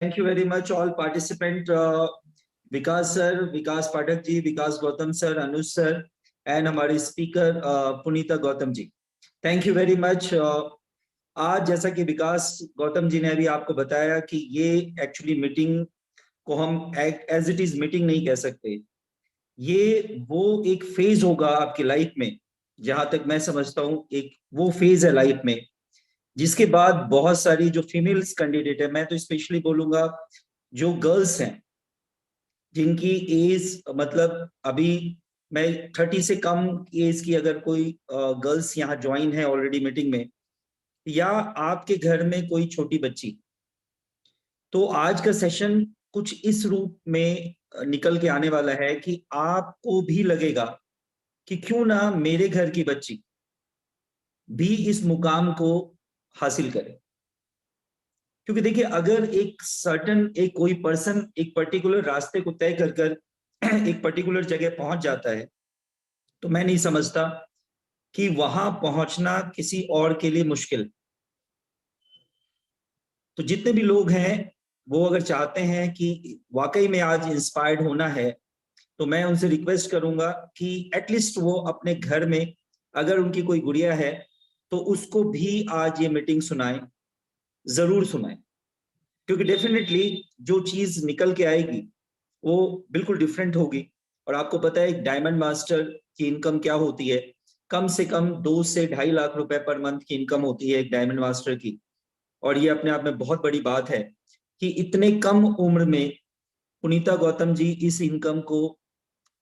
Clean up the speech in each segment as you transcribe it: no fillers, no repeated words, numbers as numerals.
Thank you very much, all participant. Vikas sir, Vikas Pathak ji, Vikas Gautam sir, Anuj sir and हमारे speaker Punita Gautam ji, thank you very much. आज जैसा कि विकास गौतम जी ने अभी आपको बताया कि ये एक्चुअली मीटिंग को हम एज इट इज मीटिंग नहीं कह सकते। ये वो एक फेज होगा आपकी लाइफ में, जहां तक मैं समझता हूँ एक वो फेज है लाइफ में जिसके बाद बहुत सारी जो फीमेल्स कैंडिडेट है, मैं तो स्पेशली बोलूंगा जो गर्ल्स हैं जिनकी एज मतलब अभी मैं 30 से कम एज की अगर कोई गर्ल्स यहाँ ज्वाइन है ऑलरेडी मीटिंग में, या आपके घर में कोई छोटी बच्ची, तो आज का सेशन कुछ इस रूप में निकल के आने वाला है कि आपको भी लगेगा कि क्यों ना मेरे घर की बच्ची भी इस मुकाम को हासिल करे। क्योंकि देखिए, अगर एक सर्टन एक कोई पर्सन एक पर्टिकुलर रास्ते को तय कर कर एक पर्टिकुलर जगह पहुंच जाता है, तो मैं नहीं समझता कि वहां पहुंचना किसी और के लिए मुश्किल। तो जितने भी लोग हैं वो अगर चाहते हैं कि वाकई में आज इंस्पायर्ड होना है, तो मैं उनसे रिक्वेस्ट करूंगा कि एटलीस्ट वो अपने घर में अगर उनकी कोई गुड़िया है तो उसको भी आज ये मीटिंग सुनाएं, जरूर सुनाएं। क्योंकि डेफिनेटली जो चीज निकल के आएगी वो बिल्कुल डिफरेंट होगी। और आपको पता है एक डायमंड मास्टर की इनकम क्या होती है, कम से कम 2 से 2.5 लाख रुपए पर मंथ की इनकम होती है एक डायमंड मास्टर की। और ये अपने आप में बहुत बड़ी बात है कि इतने कम उम्र में पुनीता गौतम जी इस इनकम को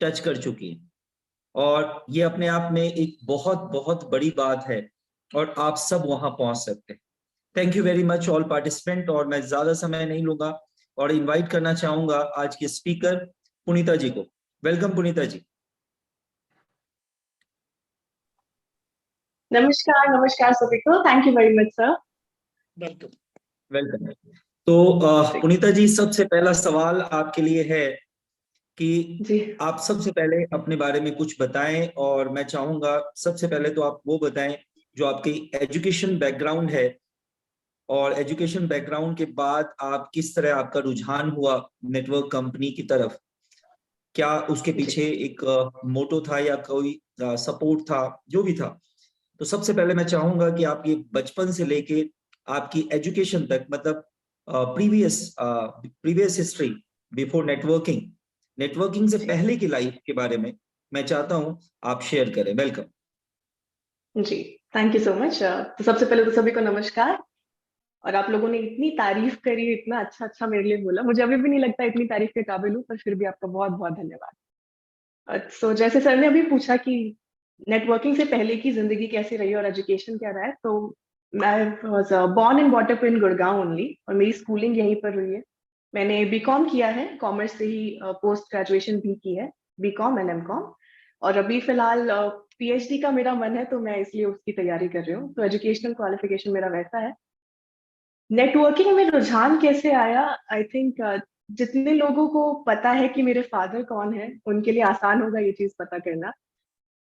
टच कर चुकी है, और ये अपने आप में एक बहुत बहुत बड़ी बात है, और आप सब वहां पहुंच सकते हैं। Thank you very much all participant, और मैं ज्यादा समय नहीं लूंगा और इनवाइट करना चाहूंगा आज के स्पीकर पुनीता जी को। वेलकम पुनीता जी। नमस्कार नमस्कार सभी को, thank you very much sir. Welcome. तो पुनीता जी, सबसे पहला सवाल आपके लिए है कि जी आप सबसे पहले अपने बारे में कुछ बताएं, और मैं चाहूंगा सबसे पहले तो आप वो बताएं जो आपकी एजुकेशन बैकग्राउंड है, और एजुकेशन बैकग्राउंड के बाद आप किस तरह आपका रुझान हुआ नेटवर्क कंपनी की तरफ। क्या उसके जी पीछे एक मोटो था या कोई सपोर्ट था, जो भी था। तो सबसे पहले मैं चाहूंगा कि आप ये बचपन से लेके आपकी एजुकेशन तक, मतलब previous previous history before networking, networking से जी पहले की लाइफ के बारे में मैं चाहता हूं आप शेयर करें। वेलकम। जी, थैंक यू सो मच। तो सबसे पहले तो सभी को नमस्कार। और आप लोगों ने इतनी तारीफ करी, इतना अच्छा अच्छा मेरे लिए बोला, मुझे अभी भी नहीं लगता इतनी तारीफ के काबिल हूँ, पर फिर भी आपका बहुत बहुत धन्यवाद। सो जैसे सर ने अभी पूछा कि नेटवर्किंग से पहले की जिंदगी कैसी रही और एजुकेशन क्या रहा है, तो मैं was born and bought up in Gurgaon only, और मेरी स्कूलिंग यहीं पर हुई है। मैंने बीकॉम किया है, कॉमर्स से ही पोस्ट ग्रेजुएशन भी की है, बीकॉम एंड एमकॉम। और अभी फिलहाल पीएचडी का मेरा मन है, तो मैं इसलिए उसकी तैयारी कर रही हूँ। तो एजुकेशनल क्वालिफिकेशन मेरा वैसा है। नेटवर्किंग में रुझान कैसे आया, आई थिंक जितने लोगों को पता है कि मेरे फादर कौन है, उनके लिए आसान होगा ये चीज पता करना।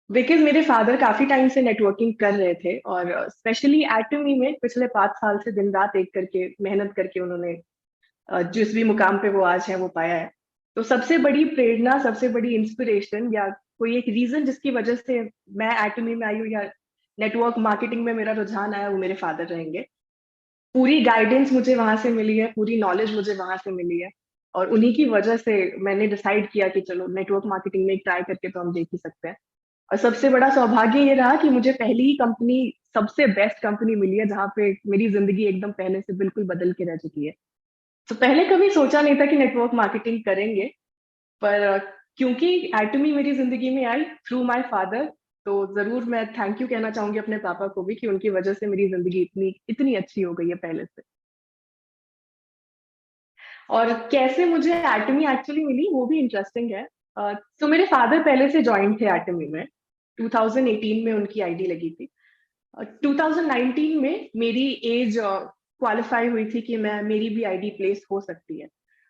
बिकॉज मेरे फादर काफी टाइम से नेटवर्किंग कर रहे थे, और स्पेशली एटमी में पिछले 5 साल से दिन रात एक करके मेहनत करके उन्होंने जिस भी मुकाम पे वो आज है वो पाया है। तो सबसे बड़ी प्रेरणा, सबसे बड़ी इंस्पिरेशन, या कोई एक रीजन जिसकी वजह से मैं एटमी में आई हूँ या नेटवर्क मार्केटिंग में मेरा रुझान आया, वो मेरे फादर रहेंगे। पूरी गाइडेंस मुझे वहां से मिली है, पूरी नॉलेज मुझे वहां से मिली है, और उन्हीं की वजह से मैंने डिसाइड किया कि चलो नेटवर्क मार्केटिंग में एक ट्राई करके तो हम देख ही सकते हैं। और सबसे बड़ा सौभाग्य ये रहा कि मुझे पहली ही कंपनी, सबसे बेस्ट कंपनी मिली है, जहाँ पे मेरी जिंदगी एकदम पहले से बिल्कुल बदल के रह चुकी है। तो पहले कभी सोचा नहीं था कि नेटवर्क मार्केटिंग करेंगे, पर क्योंकि एटमी मेरी जिंदगी में आई थ्रू माय फादर, तो जरूर मैं थैंक यू कहना चाहूंगी अपने पापा को भी कि उनकी वजह से मेरी जिंदगी इतनी इतनी अच्छी हो गई है पहले से। और कैसे मुझे एटमी एक्चुअली मिली वो भी इंटरेस्टिंग है। तो मेरे फादर पहले से ज्वाइन थे एटमी में, 2018 में उनकी आईडी लगी थी। 2019 में मेरी एज क्वालिफाई हुई थी कि मैं मेरी भी आईडी प्लेस हो सकती है।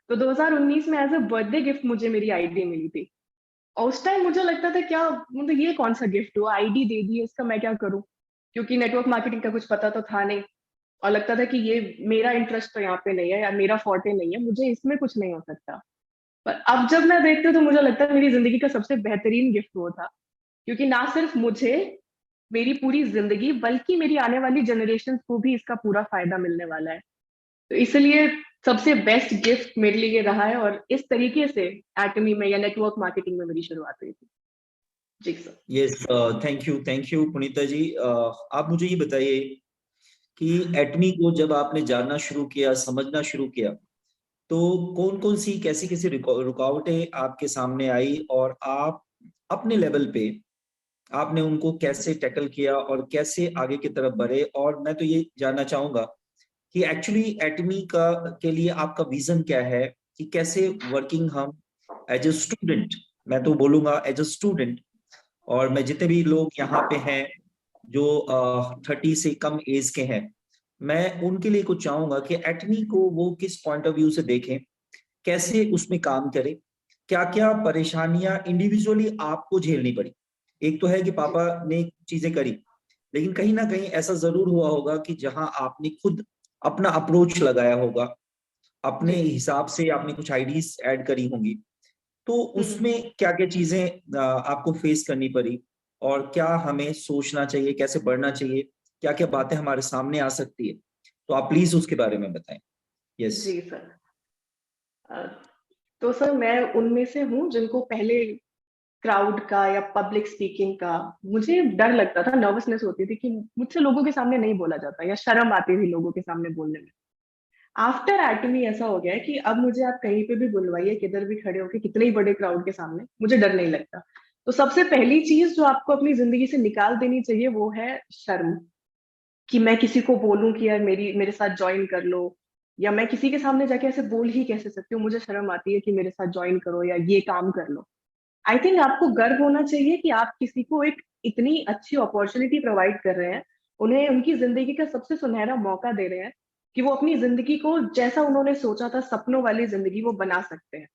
तो 2019 में एज अ बर्थडे गिफ्ट मुझे मेरी आईडी मिली थी। और उस टाइम मुझे लगता था क्या मतलब ये कौन सा गिफ्ट हुआ, आईडी दे दी है, इसका मैं क्या करूं, क्योंकि नेटवर्क मार्केटिंग का कुछ पता तो था नहीं। और लगता था कि ये मेरा इंटरेस्ट तो यहाँ पे नहीं है या मेरा फॉर्टे नहीं है, मुझे इसमें कुछ नहीं हो सकता। पर अब जब मैं देखती हूँ तो मुझे लगता है मेरी जिंदगी का सबसे बेहतरीन गिफ्ट वो था, क्योंकि ना सिर्फ मुझे, मेरी पूरी जिंदगी, बल्कि मेरी आने वाली जनरेशन को भी इसका पूरा फायदा मिलने वाला है। तो इसलिए सबसे बेस्ट गिफ्ट मेरे लिए ये रहा है, और इस तरीके से एटमी में या नेटवर्क मार्केटिंग में मेरी शुरुआत हुई थी। जी sir. Yes, thank you Punita जी। आप मुझे ये बताइए कि एटमी को जब आपने जानना शुरू किया, समझना शुरू किया, तो कौन कौन सी कैसी कैसी रुकावटें आपके सामने आई, और आप अपने लेवल पे आपने उनको कैसे टैकल किया और कैसे आगे की तरफ बढ़े? और मैं तो ये जानना चाहूंगा कि एक्चुअली एटमी का के लिए आपका विजन क्या है, कि कैसे वर्किंग हम एज ए स्टूडेंट, मैं तो बोलूंगा एज ए स्टूडेंट, और मैं जितने भी लोग यहाँ पे हैं जो 30 से कम एज के हैं, मैं उनके लिए कुछ चाहूंगा कि एटमी को वो किस पॉइंट ऑफ व्यू से देखें, कैसे उसमें काम करें, क्या क्या परेशानियां इंडिविजुअली आपको झेलनी पड़ी। एक तो है कि पापा ने चीजें करी, लेकिन कहीं ना कहीं ऐसा जरूर हुआ होगा कि जहां आपने खुद अपना अप्रोच लगाया होगा, अपने जी। हिसाब से आपने कुछ आइडियाज ऐड करी होंगी। तो हम्म। उसमें क्या क्या चीजें आपको फेस करनी पड़ी, और क्या हमें सोचना चाहिए, कैसे बढ़ना चाहिए, क्या क्या बातें हमारे सामने आ सकती है, तो आप प्लीज उसके बारे में बताएं। यस। जी सर। अ, तो सर मैं उनमें से हूँ जिनको पहले क्राउड का या पब्लिक स्पीकिंग का मुझे डर लगता था, नर्वसनेस होती थी कि मुझसे लोगों के सामने नहीं बोला जाता, या शर्म आती थी लोगों के सामने बोलने में। आफ्टर एटमी ऐसा हो गया है कि अब मुझे आप कहीं पे भी बुलवाइए, किधर भी खड़े होके, कितने ही बड़े क्राउड के सामने, मुझे डर नहीं लगता। तो सबसे पहली चीज जो आपको अपनी जिंदगी से निकाल देनी चाहिए वो है शर्म, कि मैं किसी को बोलूं कि यार मेरी मेरे साथ ज्वाइन कर लो, या मैं किसी के सामने जाके ऐसे बोल ही कैसे सकती हूँ, मुझे शर्म आती है कि मेरे साथ ज्वाइन करो या ये काम कर लो। आई थिंक आपको गर्व होना चाहिए कि आप किसी को एक इतनी अच्छी अपॉर्चुनिटी प्रोवाइड कर रहे हैं, उन्हें उनकी जिंदगी का सबसे सुनहरा मौका दे रहे हैं कि वो अपनी जिंदगी को जैसा उन्होंने सोचा था, सपनों वाली जिंदगी वो बना सकते हैं।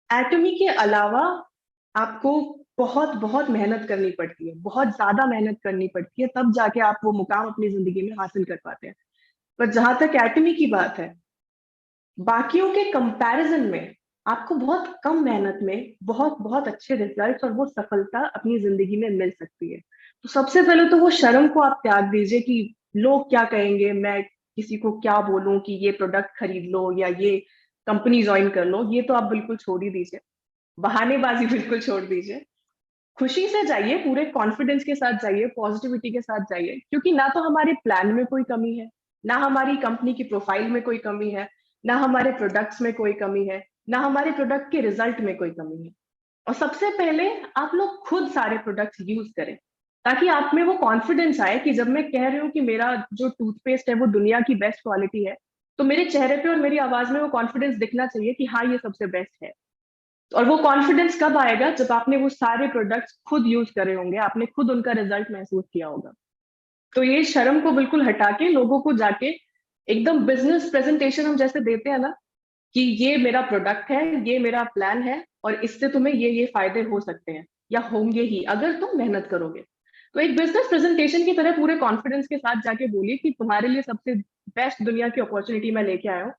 एटमी के अलावा आपको बहुत बहुत मेहनत करनी पड़ती है, बहुत ज्यादा मेहनत करनी पड़ती है, तब जाके आप वो मुकाम अपनी जिंदगी में हासिल कर पाते हैं। पर जहां तक एटमी की बात है, बाकियों के कंपैरिजन में आपको बहुत कम मेहनत में बहुत बहुत अच्छे रिजल्ट्स और वो सफलता अपनी जिंदगी में मिल सकती है। तो सबसे पहले तो वो शर्म को आप त्याग दीजिए कि लोग क्या कहेंगे, मैं किसी को क्या बोलूं कि ये प्रोडक्ट खरीद लो या ये कंपनी ज्वाइन कर लो, ये तो आप बिल्कुल छोड़ ही दीजिए। बहानेबाजी बिल्कुल छोड़ दीजिए। खुशी से जाइए, पूरे कॉन्फिडेंस के साथ जाइए, पॉजिटिविटी के साथ जाइए, क्योंकि ना तो हमारे प्लान में कोई कमी है, ना हमारी कंपनी की प्रोफाइल में कोई कमी है, ना हमारे प्रोडक्ट्स में कोई कमी है, ना हमारे प्रोडक्ट के रिजल्ट में कोई कमी है। और सबसे पहले आप लोग खुद सारे प्रोडक्ट्स यूज करें, ताकि आप में वो कॉन्फिडेंस आए कि जब मैं कह रही हूँ कि मेरा जो टूथपेस्ट है वो दुनिया की बेस्ट क्वालिटी है, तो मेरे चेहरे पे और मेरी आवाज में वो कॉन्फिडेंस दिखना चाहिए कि हाँ, ये सबसे बेस्ट है। और वो कॉन्फिडेंस कब आएगा? जब आपने वो सारे प्रोडक्ट्स खुद यूज करे होंगे, आपने खुद उनका रिजल्ट महसूस किया होगा। तो ये शर्म को बिल्कुल हटा के लोगों को जाके एकदम बिजनेस प्रेजेंटेशन हम जैसे देते हैं ना, कि ये मेरा प्रोडक्ट है, ये मेरा प्लान है, और इससे तुम्हें ये फायदे हो सकते हैं या होंगे ही अगर तुम मेहनत करोगे। तो एक बिजनेस प्रेजेंटेशन की तरह पूरे कॉन्फिडेंस के साथ जाके बोलिए कि तुम्हारे लिए सबसे बेस्ट दुनिया की अपॉर्चुनिटी मैं लेके आया हूँ,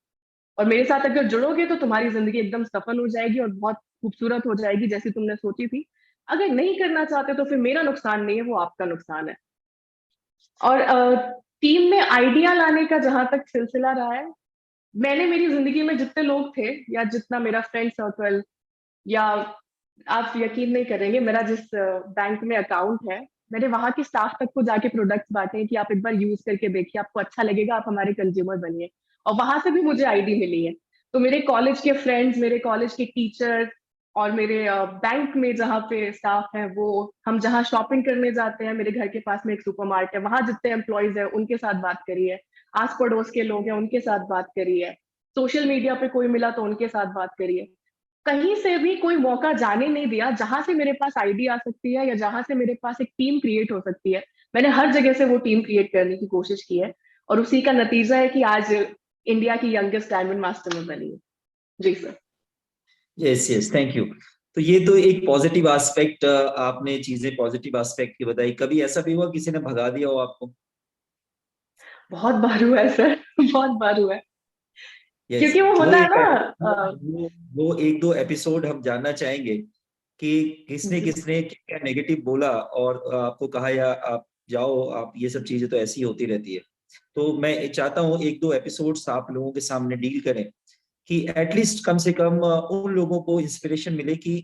और मेरे साथ अगर जुड़ोगे तो तुम्हारी जिंदगी एकदम सफल हो जाएगी और बहुत खूबसूरत हो जाएगी जैसी तुमने सोची थी। अगर नहीं करना चाहते तो फिर मेरा नुकसान नहीं है, वो आपका नुकसान है। और टीम में आइडिया लाने का जहां तक सिलसिला रहा है, मैंने मेरी जिंदगी में जितने लोग थे या जितना मेरा फ्रेंड सर्कल, या आप यकीन नहीं करेंगे, मेरा जिस बैंक में अकाउंट है, मैंने वहां के स्टाफ तक को जाके प्रोडक्ट्स बांटे हैं कि आप एक बार यूज करके देखिए, आपको अच्छा लगेगा, आप हमारे कंज्यूमर बनिए। और वहां से भी मुझे आईडी मिली है। तो मेरे कॉलेज के फ्रेंड्स, मेरे कॉलेज के टीचर्स, और मेरे बैंक में जहाँ पे स्टाफ है, वो हम जहाँ शॉपिंग करने जाते हैं, मेरे घर के पास में एक सुपरमार्केट है, वहां जितने एम्प्लॉयज है उनके साथ बात करिए, आस पड़ोस के लोग हैं उनके साथ बात करिए, सोशल मीडिया पे कोई मिला तो उनके साथ बात करिए। कहीं से भी कोई मौका जाने नहीं दिया जहां से मेरे पास आईडी आ सकती है या जहां से मेरे पास एक टीम क्रिएट हो सकती है। मैंने हर जगह से वो टीम क्रिएट करने की कोशिश की है, और उसी का नतीजा है कि आज इंडिया की यंगेस्ट डायमंड मास्टर में बनी है। जी sir. Yes yes, thank you. तो ये तो एक पॉजिटिव एस्पेक्ट, आपने चीजें पॉजिटिव एस्पेक्ट की बताई। कभी ऐसा भी हुआ किसी ने भगा दिया हो आपको? बहुत बार हुआ है सर, बहुत बार हुआ है। यस, क्योंकि वो वो होता है एक ना वो एक दो एपिसोड हम जानना चाहेंगे कि किसने जी किसने क्या नेगेटिव बोला और आपको कहा या आप जाओ, आप ये सब चीजें तो ऐसी होती रहती है। तो मैं चाहता हूँ एक दो एपिसोड्स आप लोगों के सामने डील करें कि एटलीस्ट कम से कम उन लोगों को इंस्पिरेशन मिले कि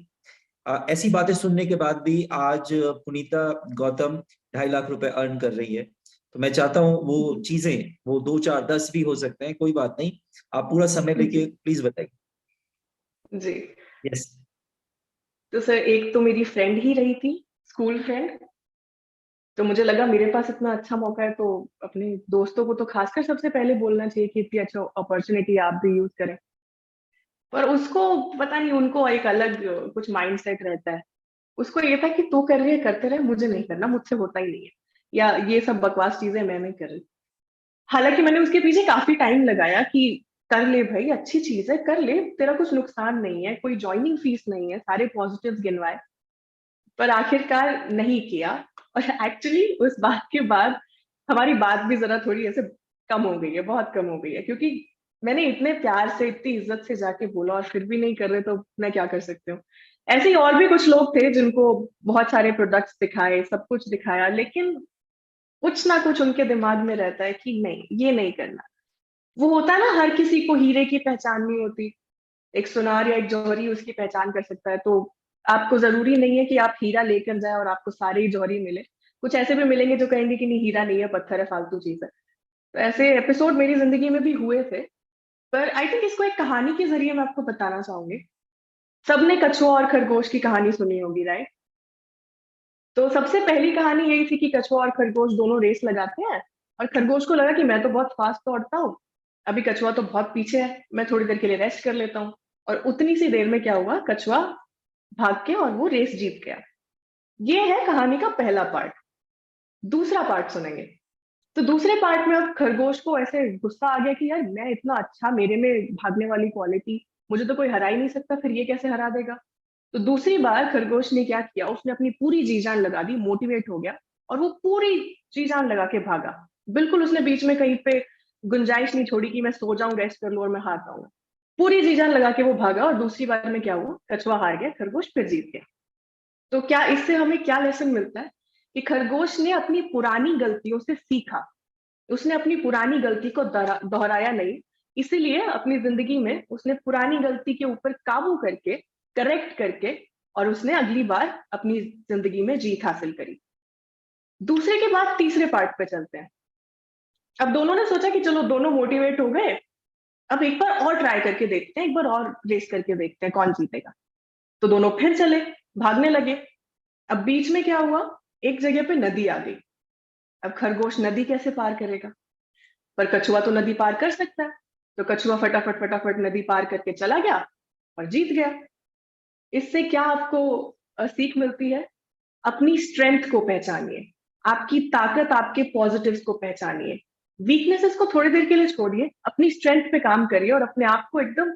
ऐसी बातें सुनने के बाद भी आज पुनीता गौतम 2.5 लाख रुपए अर्न कर रही है। तो मैं चाहता हूँ वो चीजें, वो 2 4 10 भी हो सकते हैं, कोई बात नहीं, आप पूरा समय जी लेके प्लीज बताइए। जी। यस। तो सर एक तो मेरी फ्रेंड ही रही थी, स्कूल फ्रेंड। तो मुझे लगा मेरे पास इतना अच्छा मौका है तो अपने दोस्तों को तो खासकर सबसे पहले बोलना चाहिए कि इतनी अच्छा अपॉर्चुनिटी आप भी यूज करें। पर उसको पता नहीं, उनको एक अलग कुछ माइंडसेट रहता है। उसको ये था कि तू कर रही है करते रहे, मुझे नहीं करना, मुझसे होता ही नहीं है, या ये सब बकवास चीजें मैं नहीं कर रही। हालांकि मैंने उसके पीछे काफी टाइम लगाया कि कर ले भाई, अच्छी चीज है, कर ले, तेरा कुछ नुकसान नहीं है, कोई ज्वाइनिंग फीस नहीं है, सारे पॉजिटिव्स गिनवाए। पर आखिरकार नहीं किया। और एक्चुअली उस बात के बाद हमारी बात भी जरा थोड़ी ऐसे कम हो गई है, बहुत कम हो गई है, क्योंकि मैंने इतने प्यार से इतनी इज्जत से जाके बोला और फिर भी नहीं कर रहे, तो मैं क्या कर सकती हूँ। ऐसे ही और भी कुछ लोग थे जिनको बहुत सारे प्रोडक्ट्स दिखाए, सब कुछ दिखाया, लेकिन कुछ ना कुछ उनके दिमाग में रहता है कि नहीं, ये नहीं करना। वो होता है ना, हर किसी को हीरे की पहचान नहीं होती। एक सुनार या एक जौहरी उसकी पहचान कर सकता है। तो आपको जरूरी नहीं है कि आप हीरा लेकर जाए और आपको सारे ही जौहरी मिले। कुछ ऐसे भी मिलेंगे जो कहेंगे कि नहीं, हीरा नहीं है, पत्थर है, फालतू चीज है। तो ऐसे एपिसोड मेरी जिंदगी में भी हुए थे। पर आई थिंक इसको एक कहानी के जरिए मैं आपको बताना चाहूंगी। सबने कछुआ और खरगोश की कहानी सुनी होगी, राइट? तो सबसे पहली कहानी यही थी कि कछुआ और खरगोश दोनों रेस लगाते हैं। और खरगोश को लगा कि मैं तो बहुत फास्ट दौड़ता हूँ, अभी कछुआ तो बहुत पीछे है, मैं थोड़ी देर के लिए रेस्ट कर लेता हूँ। और उतनी सी देर में क्या हुआ, कछुआ भाग के और वो रेस जीत गया। ये है कहानी का पहला पार्ट। दूसरा पार्ट सुनेंगे। तो दूसरे पार्ट में अब खरगोश को ऐसे गुस्सा आ गया कि यार मैं इतना अच्छा, मेरे में भागने वाली क्वालिटी, मुझे तो कोई हरा ही नहीं सकता, फिर ये कैसे हरा देगा। तो दूसरी बार खरगोश ने क्या किया, उसने अपनी पूरी जी जान लगा दी, मोटिवेट हो गया। और वो पूरी जी जान लगा के भागा। बिल्कुल उसने बीच में कहीं पे गुंजाइश नहीं छोड़ी कि मैं सो जाऊं, रेस्ट कर लूं और मैं हार जाऊंगा। पूरी जी जान लगा के वो भागा। और दूसरी बार में क्या हुआ, कछुआ हार गया, खरगोश फिर जीत गया। तो क्या इससे हमें क्या लेसन मिलता है, कि खरगोश ने अपनी पुरानी गलतियों से सीखा। उसने अपनी पुरानी गलती को दोहराया नहीं। इसीलिए अपनी जिंदगी में उसने पुरानी गलती के ऊपर काबू करके, करेक्ट करके, और उसने अगली बार अपनी जिंदगी में जीत हासिल करी। दूसरे के बाद तीसरे पार्ट पे चलते हैं। अब दोनों ने सोचा कि चलो दोनों मोटिवेट हो गए, अब एक बार और ट्राई करके देखते हैं, एक बार और रेस करके देखते हैं कौन जीतेगा। तो दोनों फिर चले, भागने लगे। अब बीच में क्या हुआ, एक जगह पे नदी आ गई। अब खरगोश नदी कैसे पार करेगा? पर कछुआ तो नदी पार कर सकता है। तो कछुआ फटाफट फटाफट नदी पार करके चला गया और जीत गया। इससे क्या आपको सीख मिलती है? अपनी स्ट्रेंथ को पहचानिए, आपकी ताकत, आपके पॉजिटिव्स को पहचानिए। वीकनेसेस को थोड़ी देर के लिए छोड़िए, अपनी स्ट्रेंथ पे काम करिए और अपने आप को एकदम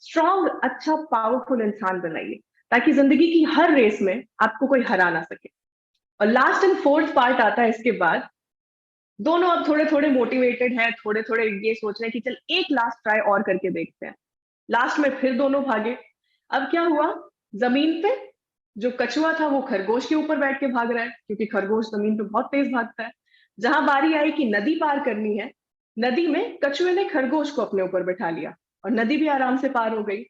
स्ट्रांग, अच्छा, पावरफुल इंसान बनाइए, ताकि जिंदगी की हर रेस में आपको कोई हरा ना सके। और लास्ट एंड फोर्थ पार्ट आता है इसके बाद। दोनों अब थोड़े थोड़े मोटिवेटेड हैं, थोड़े थोड़े ये सोच रहे हैं कि चल एक लास्ट ट्राई और करके देखते हैं। लास्ट में फिर दोनों भागे। अब क्या हुआ, जमीन पे जो कछुआ था वो खरगोश के ऊपर बैठ के भाग रहा है, क्योंकि खरगोश जमीन पे बहुत तेज भागता है। जहां बारी आई कि नदी पार करनी है, नदी में कछुए ने खरगोश को अपने ऊपर बैठा लिया और नदी भी आराम से पार हो गई।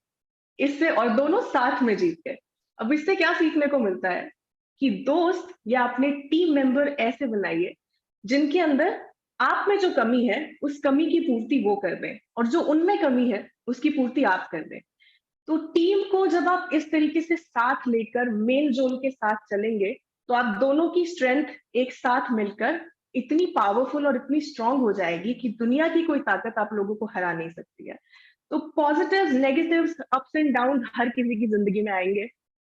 इससे और दोनों साथ में जीत गए। अब इससे क्या सीखने को मिलता है, कि दोस्त या अपने टीम मेंबर ऐसे बनाइए जिनके अंदर आप में जो कमी है उस कमी की पूर्ति वो कर दें, और जो उनमें कमी है उसकी पूर्ति आप कर दें। तो टीम को जब आप इस तरीके से साथ लेकर मेल जोल के साथ चलेंगे, तो आप दोनों की स्ट्रेंथ एक साथ मिलकर इतनी पावरफुल और इतनी स्ट्रांग हो जाएगी कि दुनिया की कोई ताकत आप लोगों को हरा नहीं सकती है। तो positives, negatives, ups and down हर किसी की जिंदगी में आएंगे।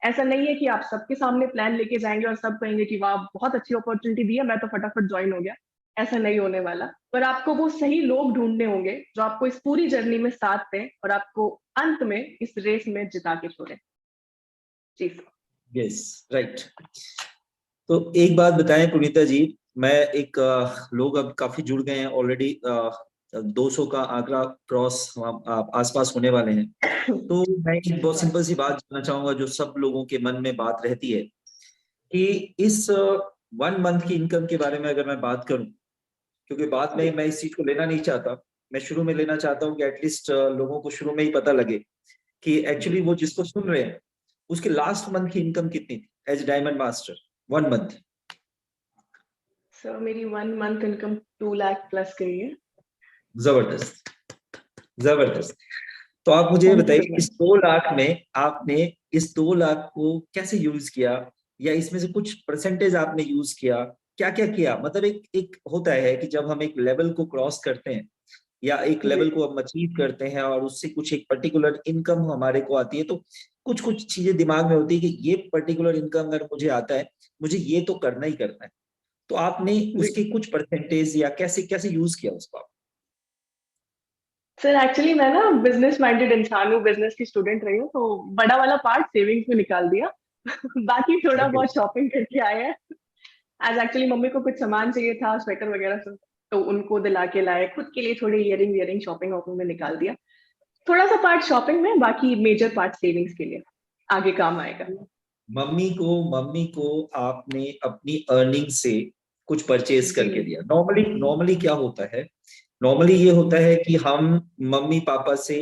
ऐसा नहीं है कि आप सबके सामने प्लान लेके जाएंगे और सब कहेंगे कि वाह बहुत अच्छी अपॉर्चुनिटी दी है, मैं तो फटाफट ज्वाइन हो गया। ऐसा नहीं होने वाला। पर आपको वो सही लोग ढूंढने होंगे जो आपको इस पूरी जर्नी में साथ दें और आपको अंत में इस रेस में जिता के छोड़े। जी सर। Yes, right. तो एक बात बताएं पुनीता जी, मैं एक लोग अब काफी जुड़ गए हैं ऑलरेडी, 200 का आंकड़ा क्रॉस आसपास होने वाले हैं। तो मैं एक बहुत सिंपल सी बात जानना चाहूंगा जो सब लोगों के मन में बात रहती है कि इस 1 मंथ की इनकम के बारे में अगर मैं बात करूं, क्योंकि बाद में मैं इस चीज को लेना नहीं चाहता, मैं शुरू में लेना चाहता हूं कि एटलीस्ट लोगों को शुरू में ही पता लगे कि एक्चुअली वो जिसको सुन रहे हैं उसके लास्ट मंथ की इनकम कितनी थी as diamond master 1 month. Sir मेरी 1 मंथ इनकम 2 लाख प्लस गई है। जबरदस्त, जबरदस्त। तो आप मुझे ये थैंक यू बताइए सो इस मच। 2 लाख में आपने इस 2 लाख को कैसे यूज किया, या इसमें से कुछ परसेंटेज आपने यूज किया, क्या क्या किया? मतलब एक एक होता है कि जब हम एक लेवल को क्रॉस करते हैं या एक जी लेवल को हम अचीव करते हैं और उससे कुछ एक पर्टिकुलर इनकम हमारे को आती है, तो कुछ कुछ चीजें दिमाग में होती है कि ये पर्टिकुलर इनकम अगर मुझे आता है, मुझे ये तो करना ही करना है। तो आपने जी उसके कुछ परसेंटेज या कैसे कैसे यूज किया उसको आप? सर एक्चुअली मैं ना बिजनेस माइंडेड इंसान हूँ, बिजनेस की स्टूडेंट रही हूँ, तो बड़ा वाला पार्ट सेविंग्स में निकाल दिया। बाकी थोड़ा ओके। बहुत शॉपिंग करके आए हैं। आज एक्चुअली मम्मी को कुछ सामान चाहिए था, स्वेटर वगैरह सब, तो उनको दिला के लाए। खुद के लिए थोड़ी इयरिंग वियरिंग शॉपिंग वॉपिंग में निकाल दिया। थोड़ा सा पार्ट शॉपिंग में, बाकी मेजर पार्ट सेविंग्स के लिए आगे काम आएगा। मम्मी को आपने अपनी अर्निंग से कुछ परचेज जी करके दिया। नॉर्मली नॉर्मली क्या होता है, नॉर्मली ये होता है कि हम मम्मी पापा से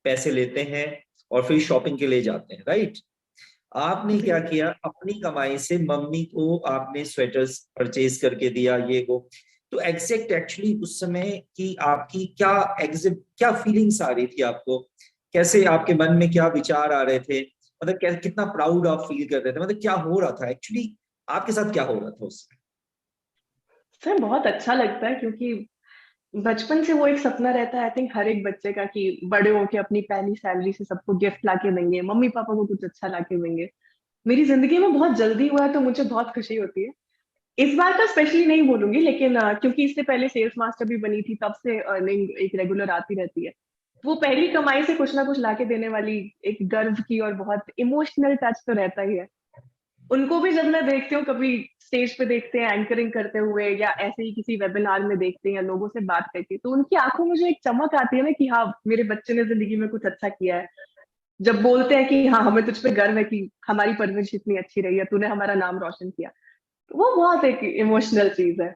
पैसे लेते हैं और फिर शॉपिंग के लिए जाते हैं, राइट? आपने जी क्या किया, अपनी कमाई से मम्मी को आपने स्वेटर्स परचेज करके दिया, ये वो। तो एग्जैक्ट एक्चुअली उस समय की आपकी क्या एग्जिट क्या फीलिंग्स आ रही थी आपको, कैसे आपके मन में क्या विचार आ रहे थे, मतलब कितना प्राउड आप फील कर रहे थे, मतलब क्या हो रहा था एक्चुअली, आपके साथ क्या हो रहा था उस समय? सर बहुत अच्छा लगता है, क्योंकि बचपन से वो एक सपना रहता है आई थिंक हर एक बच्चे का, कि बड़े होके अपनी पहली सैलरी से सबको गिफ्ट लाके देंगे, मम्मी पापा को कुछ अच्छा लाके देंगे। मेरी जिंदगी में बहुत जल्दी हुआ है, तो मुझे बहुत खुशी होती है। इस बार का स्पेशली नहीं बोलूंगी, लेकिन क्योंकि इससे पहले सेल्स मास्टर भी बनी थी, तब से अर्निंग एक रेगुलर आती रहती है। वो पहली कमाई से कुछ ना कुछ लाके देने वाली एक गर्व की और बहुत इमोशनल टच तो रहता ही है। उनको भी जब मैं देखती हूँ, कभी स्टेज पे देखते हैं एंकरिंग करते हुए, या ऐसे ही किसी वेबिनार में देखते हैं या लोगों से बात करके, तो उनकी आंखों में जो एक चमक आती है ना, कि हाँ मेरे बच्चे ने जिंदगी में कुछ अच्छा किया है। जब बोलते हैं कि हाँ हमें तुझ पे गर्व है कि हमारी परवरिश इतनी अच्छी रही है, तूने हमारा नाम रोशन किया, तो वो बहुत एक इमोशनल चीज है।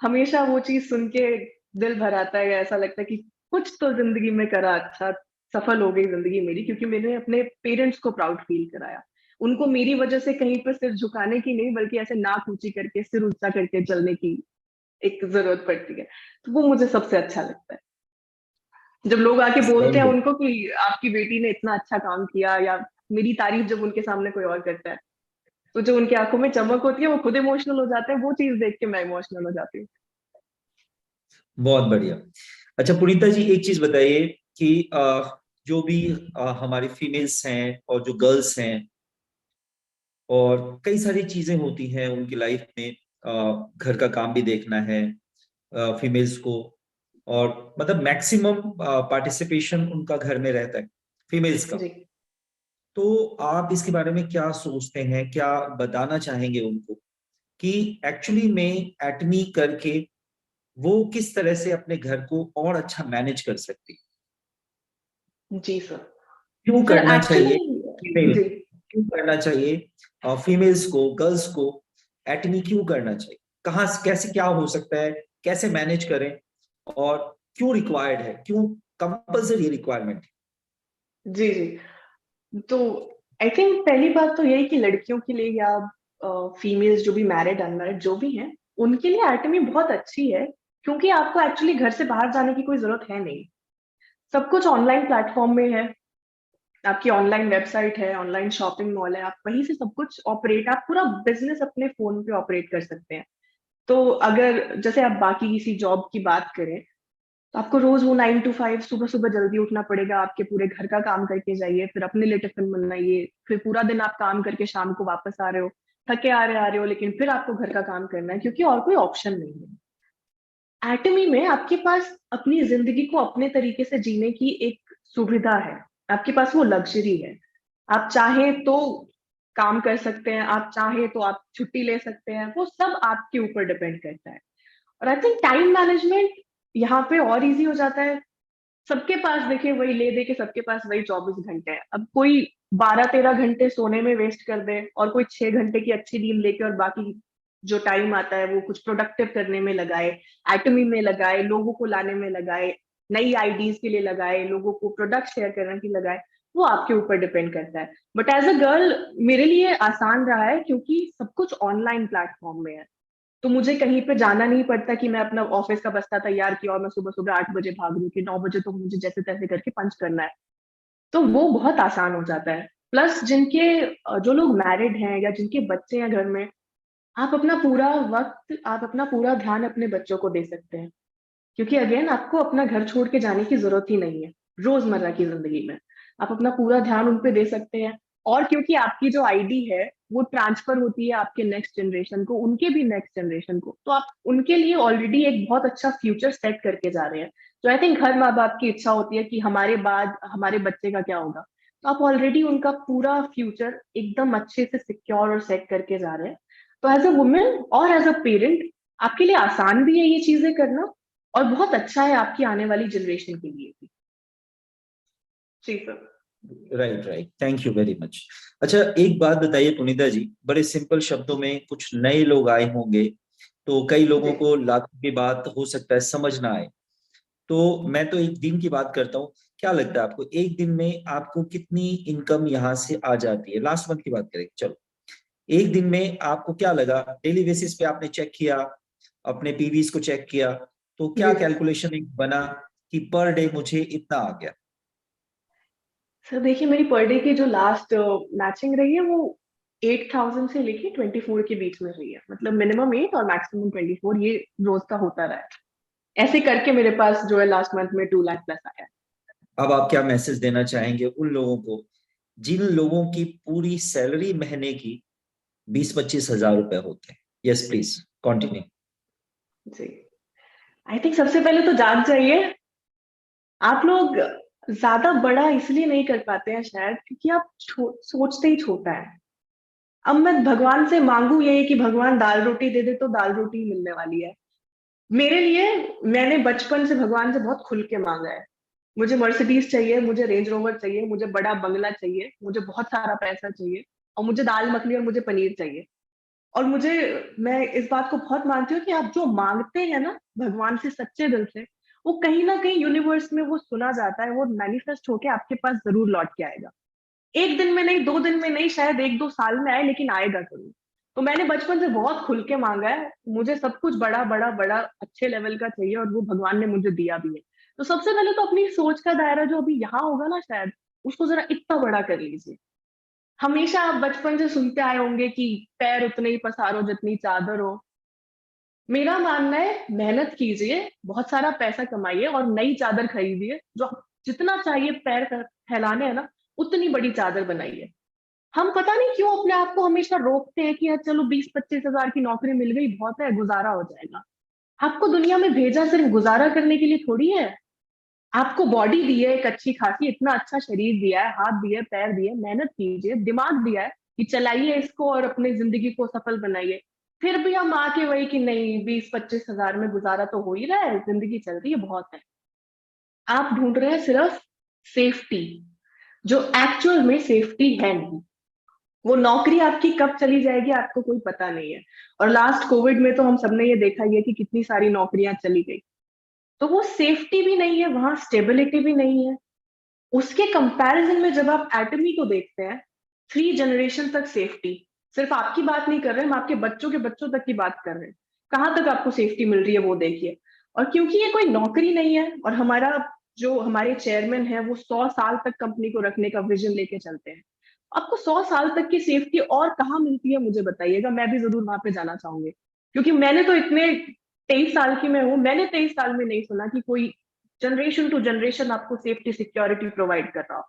हमेशा वो चीज सुन के दिल भर आता है, ऐसा लगता है कि कुछ तो जिंदगी में करा अच्छा, सफल हो गई जिंदगी मेरी, क्योंकि मैंने अपने पेरेंट्स को प्राउड फील कराया। उनको मेरी वजह से कहीं पर सिर झुकाने की नहीं, बल्कि ऐसे नाक ऊंची करके सिर ऊंचा करके चलने की एक जरूरत पड़ती है। तो वो मुझे सबसे अच्छा लगता है, जब लोग आके बोलते हैं Splendid. उनको कि आपकी बेटी ने इतना अच्छा काम किया, या मेरी तारीफ जब उनके सामने कोई और करता है, तो जो उनकी आंखों में चमक होती है, वो खुद इमोशनल हो जाते हैं। वो चीज देख के मैं इमोशनल हो जाती हूँ। बहुत बढ़िया। अच्छा पुनीता जी, एक चीज बताइए कि जो भी हमारी फीमेल्स हैं और जो गर्ल्स हैं, और कई सारी चीजें होती हैं उनकी लाइफ में, घर का काम भी देखना है फीमेल्स को, और मतलब मैक्सिमम पार्टिसिपेशन उनका घर में रहता है फीमेल्स का। जी तो आप इसके बारे में क्या सोचते हैं, क्या बताना चाहेंगे उनको कि एक्चुअली में एटमी करके वो किस तरह से अपने घर को और अच्छा मैनेज कर सकती, जी सर। क्यों सर करना चाहिए एक्चुअली फीमेल, जी क्यों करना चाहिए फीमेल्स को, गर्ल्स को एटमी क्यों करना चाहिए, कहाँ कैसे क्या हो सकता है, कैसे मैनेज करें, और क्यों रिक्वायर्ड है, क्यों कंपल्सरी रिक्वायरमेंट है? जी जी। तो आई थिंक पहली बात तो यही कि लड़कियों के लिए, या फीमेल्स जो भी मैरिड अनमैरिड जो भी हैं, उनके लिए एटमी बहुत अच्छी है, क्योंकि आपको एक्चुअली घर से बाहर जाने की कोई जरूरत है नहीं। सब कुछ ऑनलाइन प्लेटफॉर्म में है। आपकी ऑनलाइन वेबसाइट है, ऑनलाइन शॉपिंग मॉल है, आप वहीं से सब कुछ ऑपरेट, आप पूरा बिजनेस अपने फोन पे ऑपरेट कर सकते हैं। तो अगर जैसे आप बाकी किसी जॉब की बात करें, तो आपको रोज वो 9 to 5 सुबह सुबह जल्दी उठना पड़ेगा, आपके पूरे घर का काम करके जाइए, फिर अपने लिए टिफिन बनाइए, फिर पूरा दिन आप काम करके शाम को वापस आ रहे हो, थके आ रहे हो, लेकिन फिर आपको घर का काम करना है, क्योंकि और कोई ऑप्शन नहीं है। एटमी में आपके पास अपनी जिंदगी को अपने तरीके से जीने की एक सुविधा है, आपके पास वो लग्जरी है। आप चाहें तो काम कर सकते हैं, आप चाहे तो आप छुट्टी ले सकते हैं, वो सब आपके ऊपर डिपेंड करता है। और आई थिंक टाइम मैनेजमेंट यहाँ पे और इजी हो जाता है। सबके पास देखिए वही ले दे के सबके पास वही 24 घंटे है। अब कोई 12-13 घंटे सोने में वेस्ट कर दे और कोई 6 घंटे की अच्छी नींद लेके और बाकी जो टाइम आता है वो कुछ प्रोडक्टिव करने में लगाए, एटमी में लगाए, लोगों को लाने में लगाए, नई आईडीज के लिए लगाए, लोगों को प्रोडक्ट शेयर करने के लिए लगाए, वो आपके ऊपर डिपेंड करता है। बट एज अ गर्ल मेरे लिए आसान रहा है क्योंकि सब कुछ ऑनलाइन प्लेटफॉर्म में है। तो मुझे कहीं पे जाना नहीं पड़ता कि मैं अपना ऑफिस का बस्ता तैयार किया और मैं सुबह सुबह 8 बजे भाग रही कि 9 बजे तो मुझे जैसे तैसे करके पंच करना है। तो वो बहुत आसान हो जाता है। प्लस जिनके जो लोग मैरिड हैं या जिनके बच्चे हैं घर में, आप अपना पूरा वक्त, आप अपना पूरा ध्यान अपने बच्चों को दे सकते हैं। क्योंकि अगेन आपको अपना घर छोड़ के जाने की जरूरत ही नहीं है रोजमर्रा की जिंदगी में। आप अपना पूरा ध्यान उन पे दे सकते हैं। और क्योंकि आपकी जो आईडी है वो ट्रांसफर होती है आपके नेक्स्ट जनरेशन को, उनके भी नेक्स्ट जनरेशन को, तो आप उनके लिए ऑलरेडी एक बहुत अच्छा फ्यूचर सेट करके जा रहे हैं। तो आई थिंक हर माँ बाप की इच्छा होती है कि हमारे बाद हमारे बच्चे का क्या होगा। तो आप ऑलरेडी उनका पूरा फ्यूचर एकदम अच्छे से सिक्योर और सेट करके जा रहे हैं। तो एज अ वुमेन और एज अ पेरेंट आपके लिए आसान भी है ये चीजें करना, और बहुत अच्छा है आपकी आने वाली जनरेशन के लिए भी। जी sir. Right right, thank you very much. अच्छा, एक बात बताइए पुनीता जी, बड़े सिंपल शब्दों में, कुछ नए लोग आए होंगे तो कई लोगों जी को लाखों की बात हो सकता है समझ ना आए, तो मैं तो एक दिन की बात करता हूँ। क्या लगता है आपको, एक दिन में आपको कितनी इनकम यहाँ से आ जाती है? लास्ट मंथ की बात करें, चलो। एक दिन में आपको क्या लगा, डेली बेसिस पे आपने चेक किया, अपने पीवीज को चेक किया, तो क्या जी सर। कैलकुलेशन एक बना कि पर डे मुझे इतना आ गया? सर देखिए मेरी पर डे की जो लास्ट मैचिंग रही है वो 8,000 से लेके 24 के बीच में रही है। मतलब मिनिमम 8 और मैक्सिमम 24 ये रोज का होता रहा है। ऐसे करके मेरे पास जो है लास्ट मंथ में 2 लाख प्लस आया है। अब आप क्या मैसेज देना चाहेंगे उन लोगों को जिन लोगों की पूरी सैलरी महीने की 20-25 हजार रुपए होते हैं? Yes please continue. जी आई थिंक सबसे पहले तो जाग जाइए। आप लोग ज्यादा बड़ा इसलिए नहीं कर पाते हैं शायद क्योंकि आप सोचते ही छोटा है। अब मैं भगवान से मांगू यही कि भगवान दाल रोटी दे दे तो दाल रोटी ही मिलने वाली है मेरे लिए। मैंने बचपन से भगवान से बहुत खुल के मांगा है। मुझे मर्सिडीज चाहिए, मुझे रेंज रोवर चाहिए, मुझे बड़ा बंगला चाहिए, मुझे बहुत सारा पैसा चाहिए, और मुझे दाल मखनी और मुझे पनीर चाहिए। और मुझे, मैं इस बात को बहुत मानती हूँ कि आप जो मांगते हैं ना भगवान से सच्चे दिल से, वो कहीं ना कहीं यूनिवर्स में वो सुना जाता है, वो मैनिफेस्ट होके आपके पास जरूर लौट के आएगा। एक दिन में नहीं, 2 दिन में नहीं, शायद 1-2 साल में आए, लेकिन आएगा जरूर। तो मैंने बचपन से बहुत खुल के मांगा है। मुझे सब कुछ बड़ा बड़ा बड़ा अच्छे लेवल का चाहिए और वो भगवान ने मुझे दिया भी है। तो सबसे पहले तो अपनी सोच का दायरा जो अभी यहाँ होगा ना शायद, उसको जरा इतना बड़ा कर लीजिए। हमेशा आप बचपन से सुनते आए होंगे कि पैर उतने ही पसारो जितनी चादर हो। मेरा मानना है मेहनत कीजिए, बहुत सारा पैसा कमाइए और नई चादर खरीदिए, जो जितना चाहिए पैर फैलाने है ना, उतनी बड़ी चादर बनाइए। हम पता नहीं क्यों अपने आप को हमेशा रोकते हैं कि यार चलो 20-25 हजार की नौकरी मिल गई, बहुत है, गुजारा हो जाएगा। आपको दुनिया में भेजा सिर्फ गुजारा करने के लिए थोड़ी है। आपको बॉडी दी है एक अच्छी खासी, इतना अच्छा शरीर दिया है, हाथ दिए, पैर दिए, मेहनत कीजिए, दिमाग दिया है कि चलाइए इसको और अपनी जिंदगी को सफल बनाइए। फिर भी हम आके वही कि नहीं, 20-25 हजार में गुजारा तो हो ही रहा है, जिंदगी चल रही है, बहुत है। आप ढूंढ रहे हैं सिर्फ सेफ्टी, जो एक्चुअल में सेफ्टी है नहीं। वो नौकरी आपकी कब चली जाएगी आपको कोई पता नहीं है। और लास्ट कोविड में तो हम सबने ये देखा ही है कि कितनी सारी नौकरियां चली गई। तो वो सेफ्टी भी नहीं है, वहां स्टेबिलिटी भी नहीं है। उसके कंपैरिजन में जब आप एटमी को देखते हैं, 3 जनरेशन तक सेफ्टी, सिर्फ आपकी बात नहीं कर रहे, हम आपके बच्चों के बच्चों तक की बात कर रहे हैं। कहाँ तक आपको सेफ्टी मिल रही है वो देखिए। और क्योंकि ये कोई नौकरी नहीं है और हमारा जो हमारे चेयरमैन है वो 100 साल तक कंपनी को रखने का विजन लेके चलते हैं, आपको 100 साल तक की सेफ्टी और कहाँ मिलती है मुझे बताइएगा, मैं भी जरूर वहां पे जाना चाहूंगी। क्योंकि मैंने तो इतने 23 साल की मैं हूँ, मैंने 23 साल में नहीं सुना कि कोई जनरेशन टू जनरेशन आपको सेफ्टी सिक्योरिटी प्रोवाइड कर रहा हो।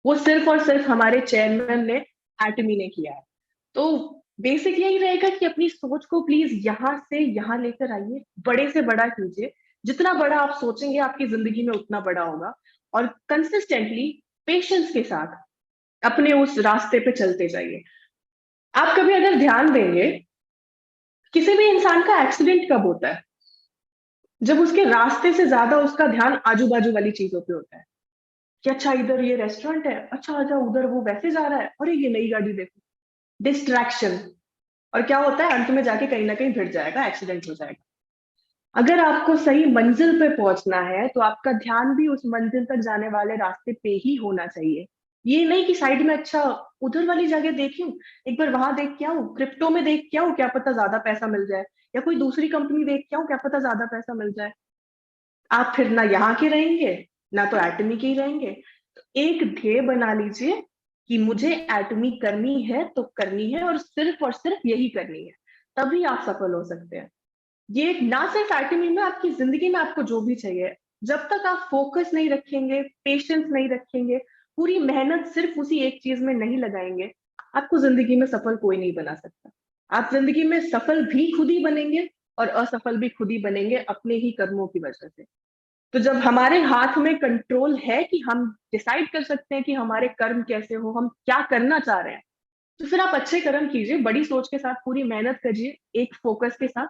वो सिर्फ और सिर्फ हमारे चेयरमैन ने, एटमी ने किया है। तो बेसिक यही रहेगा कि अपनी सोच को प्लीज यहाँ से यहाँ लेकर आइए, बड़े से बड़ा कीजिए। जितना बड़ा आप सोचेंगे आपकी जिंदगी में उतना बड़ा होगा। और कंसिस्टेंटली, पेशेंस के साथ अपने उस रास्ते पे चलते जाइए। आप कभी अगर ध्यान देंगे, किसी भी इंसान का एक्सीडेंट कब होता है? जब उसके रास्ते से ज्यादा उसका ध्यान आजू बाजू वाली चीजों पे होता है, कि अच्छा इधर ये रेस्टोरेंट है, अच्छा अच्छा उधर वो वैसे जा रहा है, अरे ये नई गाड़ी देखो, डिस्ट्रैक्शन। और क्या होता है, अंत में जाके कहीं ना कहीं भिड़ जाएगा, एक्सीडेंट हो जाएगा। अगर आपको सही मंजिल पे पहुंचना है तो आपका ध्यान भी उस मंजिल तक जाने वाले रास्ते पे ही होना चाहिए। ये नहीं कि साइड में अच्छा उधर वाली जगह देखूं, एक बार वहां देख के आऊं, क्रिप्टो में देख के आऊं, क्या पता ज्यादा पैसा मिल जाए, या कोई दूसरी कंपनी देख के आऊं, क्या पता ज्यादा पैसा मिल जाए। आप फिर ना यहाँ के रहेंगे, ना तो एटमी के ही रहेंगे। तो एक ध्येय बना लीजिए कि मुझे एटमी करनी है तो करनी है, और सिर्फ यही करनी है, तभी आप सफल हो सकते हैं। ये ना सिर्फ एटमी में, आपकी जिंदगी में आपको जो भी चाहिए, जब तक आप फोकस नहीं रखेंगे, पेशेंस नहीं रखेंगे, पूरी मेहनत सिर्फ उसी एक चीज में नहीं लगाएंगे, आपको जिंदगी में सफल कोई नहीं बना सकता। आप जिंदगी में सफल भी खुद ही बनेंगे, और असफल भी खुद ही बनेंगे अपने ही कर्मों की वजह से। तो जब हमारे हाथ में कंट्रोल है कि हम डिसाइड कर सकते हैं कि हमारे कर्म कैसे हो, हम क्या करना चाह रहे हैं, तो फिर आप अच्छे कर्म कीजिए, बड़ी सोच के साथ पूरी मेहनत करिए, एक फोकस के साथ।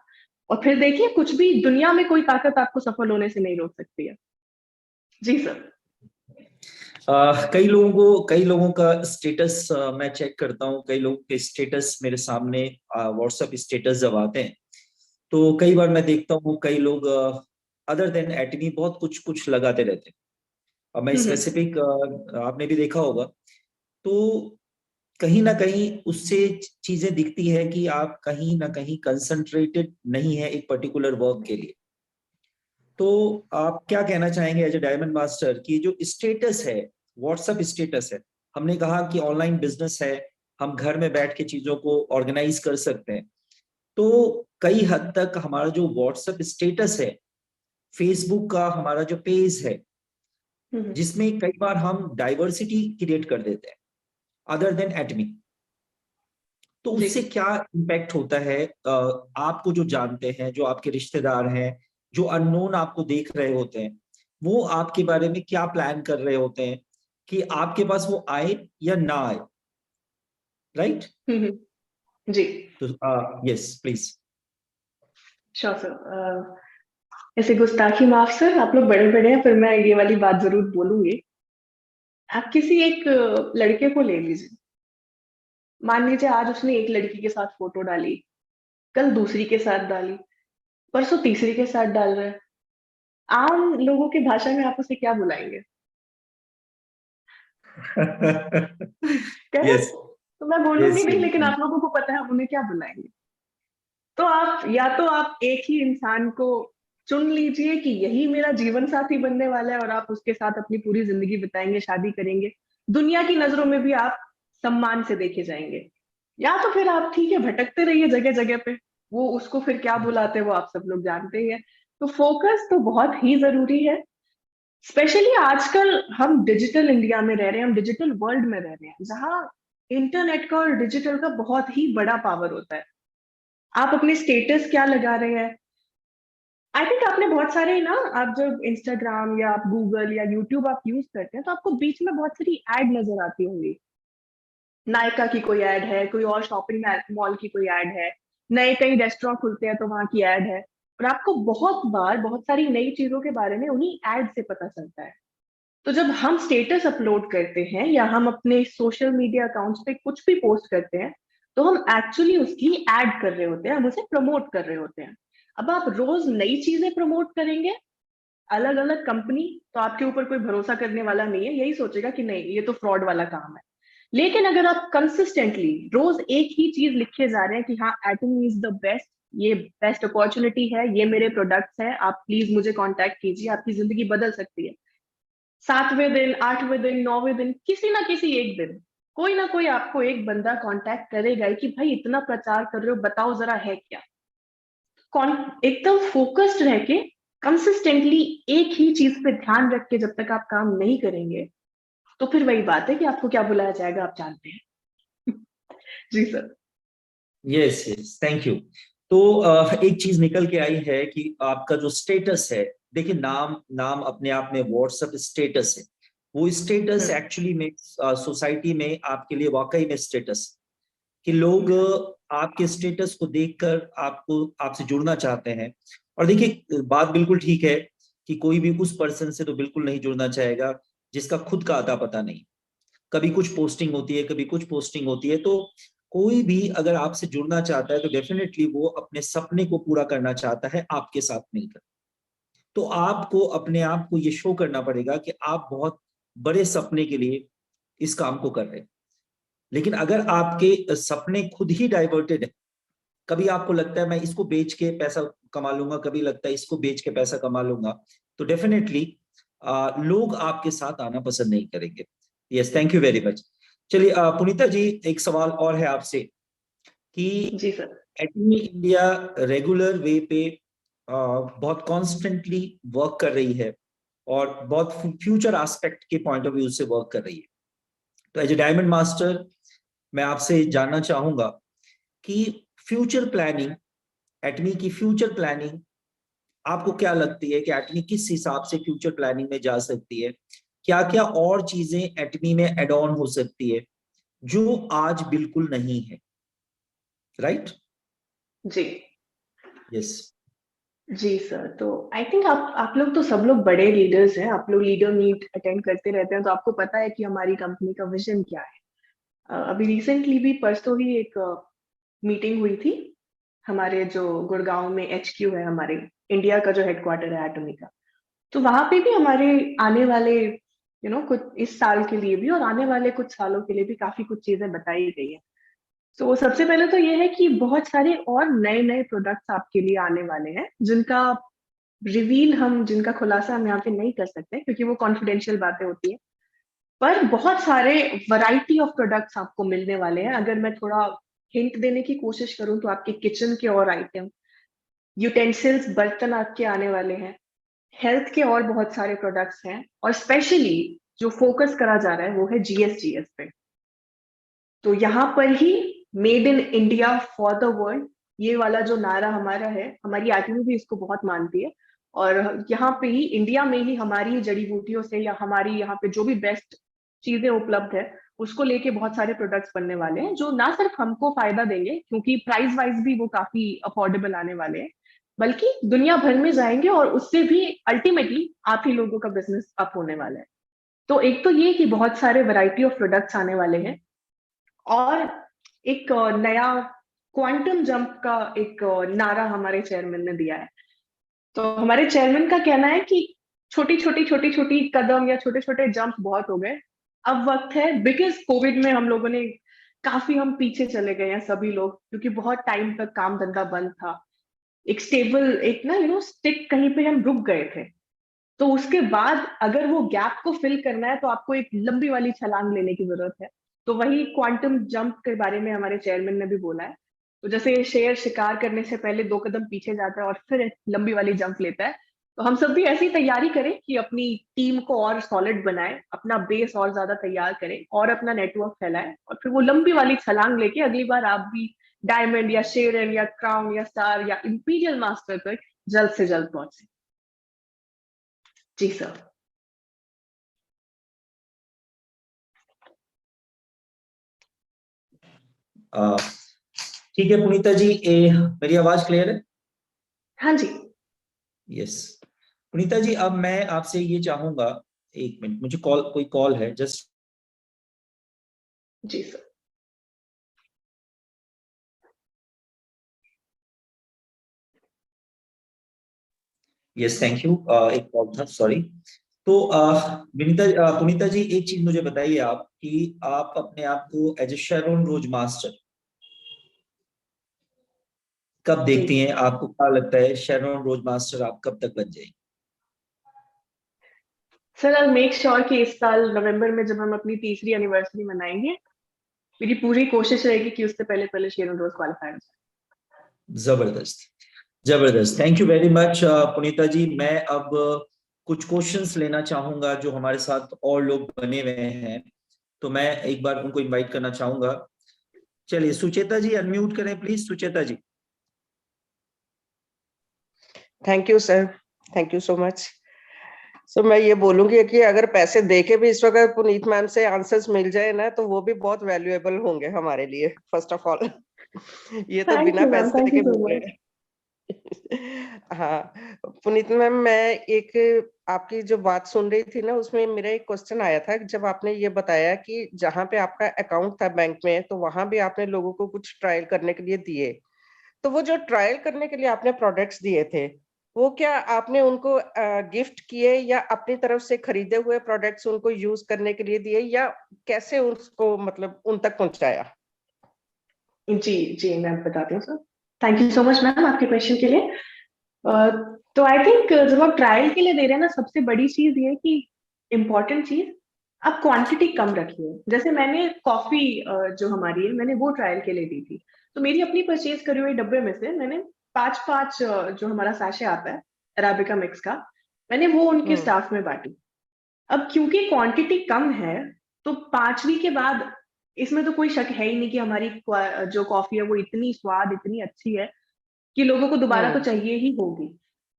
और फिर देखिए, कुछ भी दुनिया में कोई ताकत आपको सफल होने से नहीं रोक सकती है। जी सर। कई लोगों का स्टेटस मैं चेक करता हूँ, कई लोगों के स्टेटस मेरे सामने व्हाट्सएप स्टेटस जब आते हैं, तो कई बार मैं देखता हूँ कई लोग अदर देन एटमी बहुत कुछ कुछ लगाते रहते हैं। अब मैं हम्म। स्पेसिफिक, आपने भी देखा होगा, तो कहीं ना कहीं उससे चीजें दिखती है कि आप कहीं ना कहीं कंसंट्रेटेड नहीं है एक पर्टिकुलर वर्क के लिए। तो आप क्या कहना चाहेंगे एज ए डायमंड मास्टर कि जो स्टेटस है, व्हाट्सएप स्टेटस है, हमने कहा कि ऑनलाइन बिजनेस है, हम घर में बैठ के चीजों को ऑर्गेनाइज कर सकते हैं, तो कई हद तक हमारा जो व्हाट्सएप स्टेटस है, फेसबुक का हमारा जो पेज है, हम्म। जिसमें कई बार हम डाइवर्सिटी क्रिएट कर देते हैं अदर देन एटमी, तो जी। उससे क्या इम्पैक्ट होता है? आपको जो जानते हैं, जो आपके रिश्तेदार हैं, जो अननोन आपको देख रहे होते हैं, वो आपके बारे में क्या प्लान कर रहे होते हैं कि आपके पास वो आए या ना आए, राइट? जी। तो यस प्लीज। Sure sir. ऐसे गुस्ताखी माफ सर, आप लोग बड़े बड़े हैं, फिर मैं ये वाली बात जरूर बोलूंगी। आप किसी एक लड़के को ले लीजिए, मान लीजिए आज उसने एक लड़की के साथ फोटो डाली, कल दूसरी के साथ डाली, परसों तीसरी के साथ डाल रहे हैं। आम लोगों की भाषा में आप उसे क्या बुलाएंगे? यस। करेक्ट। तो मैं बोलूंगी यस। नहीं, लेकिन आप लोगों को पता है हम उन्हें क्या बुलाएंगे। तो आप या तो आप एक ही इंसान को चुन लीजिए कि यही मेरा जीवन साथी बनने वाला है, और आप उसके साथ अपनी पूरी जिंदगी बिताएंगे, शादी करेंगे, दुनिया की नजरों में भी आप सम्मान से देखे जाएंगे। या तो फिर आप ठीक है भटकते रहिए जगह जगह पे, वो उसको फिर क्या बुलाते हैं वो आप सब लोग जानते ही हैं। तो फोकस तो बहुत ही जरूरी है, स्पेशली आजकल हम डिजिटल इंडिया में रह रहे हैं, हम डिजिटल वर्ल्ड में रह रहे हैं, जहाँ इंटरनेट का और डिजिटल का बहुत ही बड़ा पावर होता है। आप अपने स्टेटस क्या लगा रहे हैं? आई थिंक आपने बहुत सारे ना, आप जब इंस्टाग्राम या आप गूगल या यूट्यूब आप यूज करते हैं, तो आपको बीच में बहुत सारी एड नजर आती होंगी। नायका की कोई ऐड है, कोई और शॉपिंग मॉल की कोई ऐड है, नए कई रेस्टोरेंट खुलते हैं तो वहां की ऐड है। और आपको बहुत बार बहुत सारी नई चीजों के बारे में उन्हीं ऐड से पता चलता है। तो जब हम स्टेटस अपलोड करते हैं या हम अपने सोशल मीडिया अकाउंट्स पे कुछ भी पोस्ट करते हैं, तो हम एक्चुअली उसकी ऐड कर रहे होते हैं, हम उसे प्रमोट कर रहे होते हैं। अब आप रोज नई चीजें प्रमोट करेंगे, अलग अलग कंपनी, तो आपके ऊपर कोई भरोसा करने वाला नहीं है, यही सोचेगा कि नहीं ये तो फ्रॉड वाला काम है। लेकिन अगर आप कंसिस्टेंटली रोज एक ही चीज लिखे जा रहे हैं कि हाँ एटमी इज द बेस्ट, ये बेस्ट अपॉर्चुनिटी है, ये मेरे प्रोडक्ट्स हैं, आप प्लीज मुझे कांटेक्ट कीजिए, आपकी जिंदगी बदल सकती है। 7वें दिन, 8वें दिन, 9वें दिन, किसी ना किसी एक दिन कोई ना कोई आपको एक बंदा कांटेक्ट करेगा ही कि भाई इतना प्रचार कर रहे हो, बताओ जरा है क्या। एकदम फोकस्ड रह के, कंसिस्टेंटली एक ही चीज पे ध्यान रख के जब तक आप काम नहीं करेंगे, तो फिर वही बात है कि आपको क्या बुलाया जाएगा आप जानते हैं। जी sir. Yes yes, thank you. तो एक चीज निकल के आई है कि आपका जो स्टेटस है, देखिए नाम नाम अपने आप में व्हाट्सएप स्टेटस है, वो स्टेटस हम्म। एक्चुअली में सोसाइटी में आपके लिए वाकई में स्टेटस। कि लोग आपके स्टेटस को देखकर आपसे जुड़ना चाहते हैं। और देखिए, बात बिल्कुल ठीक है कि कोई भी उस पर्सन से तो बिल्कुल नहीं जुड़ना चाहेगा जिसका खुद का अता पता नहीं। कभी कुछ पोस्टिंग होती है, कभी कुछ पोस्टिंग होती है, तो कोई भी अगर आपसे जुड़ना चाहता है तो डेफिनेटली वो अपने सपने को पूरा करना चाहता है आपके साथ मिलकर। तो आपको अपने आप को ये शो करना पड़ेगा कि आप बहुत बड़े सपने के लिए इस काम को कर रहे हैं। लेकिन अगर आपके सपने खुद ही डाइवर्टेड है, कभी आपको लगता है मैं इसको बेच के पैसा कमा लूंगा, कभी लगता है इसको बेच के पैसा कमा लूंगा, तो डेफिनेटली लोग आपके साथ आना पसंद नहीं करेंगे। Yes, thank you very much. चलिए पुनीता जी, एक सवाल और है आपसे कि जी सर। एटमी इंडिया रेगुलर वे पे बहुत कॉन्स्टेंटली वर्क कर रही है और बहुत फ्यूचर एस्पेक्ट के पॉइंट ऑफ व्यू से वर्क कर रही है। तो एज ए डायमंड मास्टर मैं आपसे जानना चाहूंगा कि फ्यूचर प्लानिंग, एटमी की फ्यूचर प्लानिंग आपको क्या लगती है कि एटमी किस हिसाब से फ्यूचर प्लानिंग में जा सकती है? क्या क्या और चीजें एटमी में एड ऑन हो सकती है जो आज बिल्कुल नहीं है? राइट? जी। यस। जी सर, तो आई थिंक आप लोग तो सब लोग बड़े लीडर्स हैं, आप लोग लीडर मीट अटेंड करते रहते हैं, तो आपको पता है कि हमारी कंपनी का विजन क्या है। अभी रिसेंटली भी परसों ही एक मीटिंग हुई थी हमारे जो गुड़गांव में HQ है, हमारे इंडिया का जो हेडक्वार्टर है एटमी का। तो वहां पे भी हमारे आने वाले कुछ इस साल के लिए भी और आने वाले कुछ सालों के लिए भी काफी कुछ चीजें बताई गई है। तो सबसे पहले तो ये है कि बहुत सारे और नए नए प्रोडक्ट्स आपके लिए आने वाले हैं जिनका खुलासा हम यहाँ पे नहीं कर सकते क्योंकि वो कॉन्फिडेंशियल बातें होती है। पर बहुत सारे वैरायटी ऑफ प्रोडक्ट्स आपको मिलने वाले हैं। अगर मैं थोड़ा हिंट देने की कोशिश करूं तो आपके किचन के और आइटम, यूटेंसिल्स, बर्तन आपके आने वाले हैं, हेल्थ के और बहुत सारे प्रोडक्ट्स हैं, और स्पेशली जो फोकस करा जा रहा है वो है GSGS पे। तो यहाँ पर he made in India for the world, ये वाला जो नारा हमारा है, हमारी एटमी भी इसको बहुत मानती है। और यहाँ पे ही इंडिया में ही हमारी जड़ी बूटियों से या हमारी यहाँ पे जो भी बेस्ट चीजें उपलब्ध है उसको लेके बहुत सारे प्रोडक्ट्स बनने वाले हैं जो ना सिर्फ हमको फायदा देंगे क्योंकि प्राइस वाइज भी वो काफी अफोर्डेबल आने वाले हैं, बल्कि दुनिया भर में जाएंगे और उससे भी अल्टीमेटली आप ही लोगों का बिजनेस अप होने वाला है। तो एक तो ये कि बहुत सारे वैरायटी ऑफ प्रोडक्ट्स आने वाले हैं, और एक नया क्वांटम जंप का एक नारा हमारे चेयरमैन ने दिया है। तो हमारे चेयरमैन का कहना है कि छोटी छोटी कदम या छोटे छोटे जंप बहुत हो गए, अब वक्त है, बिकॉज कोविड में हम लोगों ने काफी हम पीछे चले गए हैं सभी लोग, क्योंकि बहुत टाइम तक काम धंधा बंद था, एक स्टेबल एक ना स्टिक कहीं पे हम रुक गए थे। तो उसके बाद अगर वो गैप को फिल करना है तो आपको एक लंबी वाली छलांग लेने की जरूरत है। तो वही क्वांटम जंप के बारे में हमारे चेयरमैन ने भी बोला है। तो जैसे शेर शिकार करने से पहले 2 कदम पीछे जाता है और फिर एक लंबी वाली जंप लेता है, तो हम सब भी ऐसी तैयारी करें कि अपनी टीम को और सॉलिड बनाए, अपना बेस और ज्यादा तैयार करें और अपना नेटवर्क फैलाएं, और फिर वो लंबी वाली छलांग लेके अगली बार आप भी डायमंड या शेरन या क्राउन या स्टार या इंपीरियल मास्टर तक जल्द से जल्द पहुंचे। जी सर। ठीक है पुनीता जी, मेरी आवाज क्लियर है? हाँ जी। यस। पुनीता जी, अब मैं आपसे ये चाहूंगा, एक मिनट, मुझे कोई कॉल है, जस्ट। जी सर। Yes, thank you. एक कॉल था, सॉरी। तो पुनीता जी, एक चीज मुझे बताइए आप कि आप अपने आप को as a Sharon Rose master कब जी देखती हैं? आपको क्या लगता है शेरोन रोज मास्टर आप कब तक बन जाएंगे? सर, आई मेक श्योर कि इस साल नवंबर में जब हम अपनी तीसरी एनिवर्सरी मनाएंगे, मेरी पूरी कोशिश रहेगी कि उससे पहले पहले शेरन रोज क्वालिफाई हो जबरदस्त, जबरदस्त, thank you very much Puneeta जी। मैं अब कुछ क्वेश्चंस लेना चाहूंगा जो हमारे साथ और लोग बने हुए हैं, तो मैं एक बार उनको इनवाइट करना चाहूंगा। चलिए सुचेता जी, अनम्यूट करें please, Suchita ji. Thank you, sir. Thank you so much. सो मैं ये बोलूंगी कि अगर पैसे देके भी इस वक्त पुनीत मैम से आंसर्स मिल जाए ना, तो वो भी बहुत वैल्यूएबल होंगे हमारे लिए, फर्स्ट ऑफ ऑल। ये तो थैंक बिना यू मैम, पैसे थैंक यू के सो मिल रहे मच। हैं। हाँ पुनीत मैम, मैं एक आपकी जो बात सुन रही थी ना, उसमें मेरा एक क्वेश्चन आया था। जब आपने ये बताया कि जहाँ पे आपका अकाउंट था बैंक में, तो वहां भी आपने लोगों को कुछ ट्रायल करने के लिए दिए, तो वो जो ट्रायल करने के लिए आपने प्रोडक्ट्स दिए थे, वो क्या आपने उनको गिफ्ट किए या अपनी तरफ से खरीदे हुए प्रोडक्ट्स उनको यूज करने के लिए दिए, या कैसे उसको मतलब उन तक पहुंचाया? जी जी, मैं बताती हूँ sir. Thank you so much ma'am आपके क्वेश्चन के लिए। अ, तो आई थिंक जब आप ट्रायल के लिए दे रहे हैं ना, सबसे बड़ी चीज ये है कि इम्पोर्टेंट चीज, आप क्वांटिटी कम रखिए। जैसे मैंने कॉफी जो हमारी है, मैंने वो ट्रायल के लिए दी थी। तो मेरी अपनी परचेज करी हुई डब्बे में से मैंने पांच पांच जो हमारा सैशे आता है अराबिका मिक्स का, मैंने वो उनके हम्म। स्टाफ में बांटी। अब क्योंकि क्वांटिटी कम है, तो पांचवी के बाद इसमें तो कोई शक है ही नहीं कि हमारी जो कॉफी है वो इतनी स्वाद, इतनी अच्छी है कि लोगों को दोबारा तो हम्म। चाहिए ही होगी।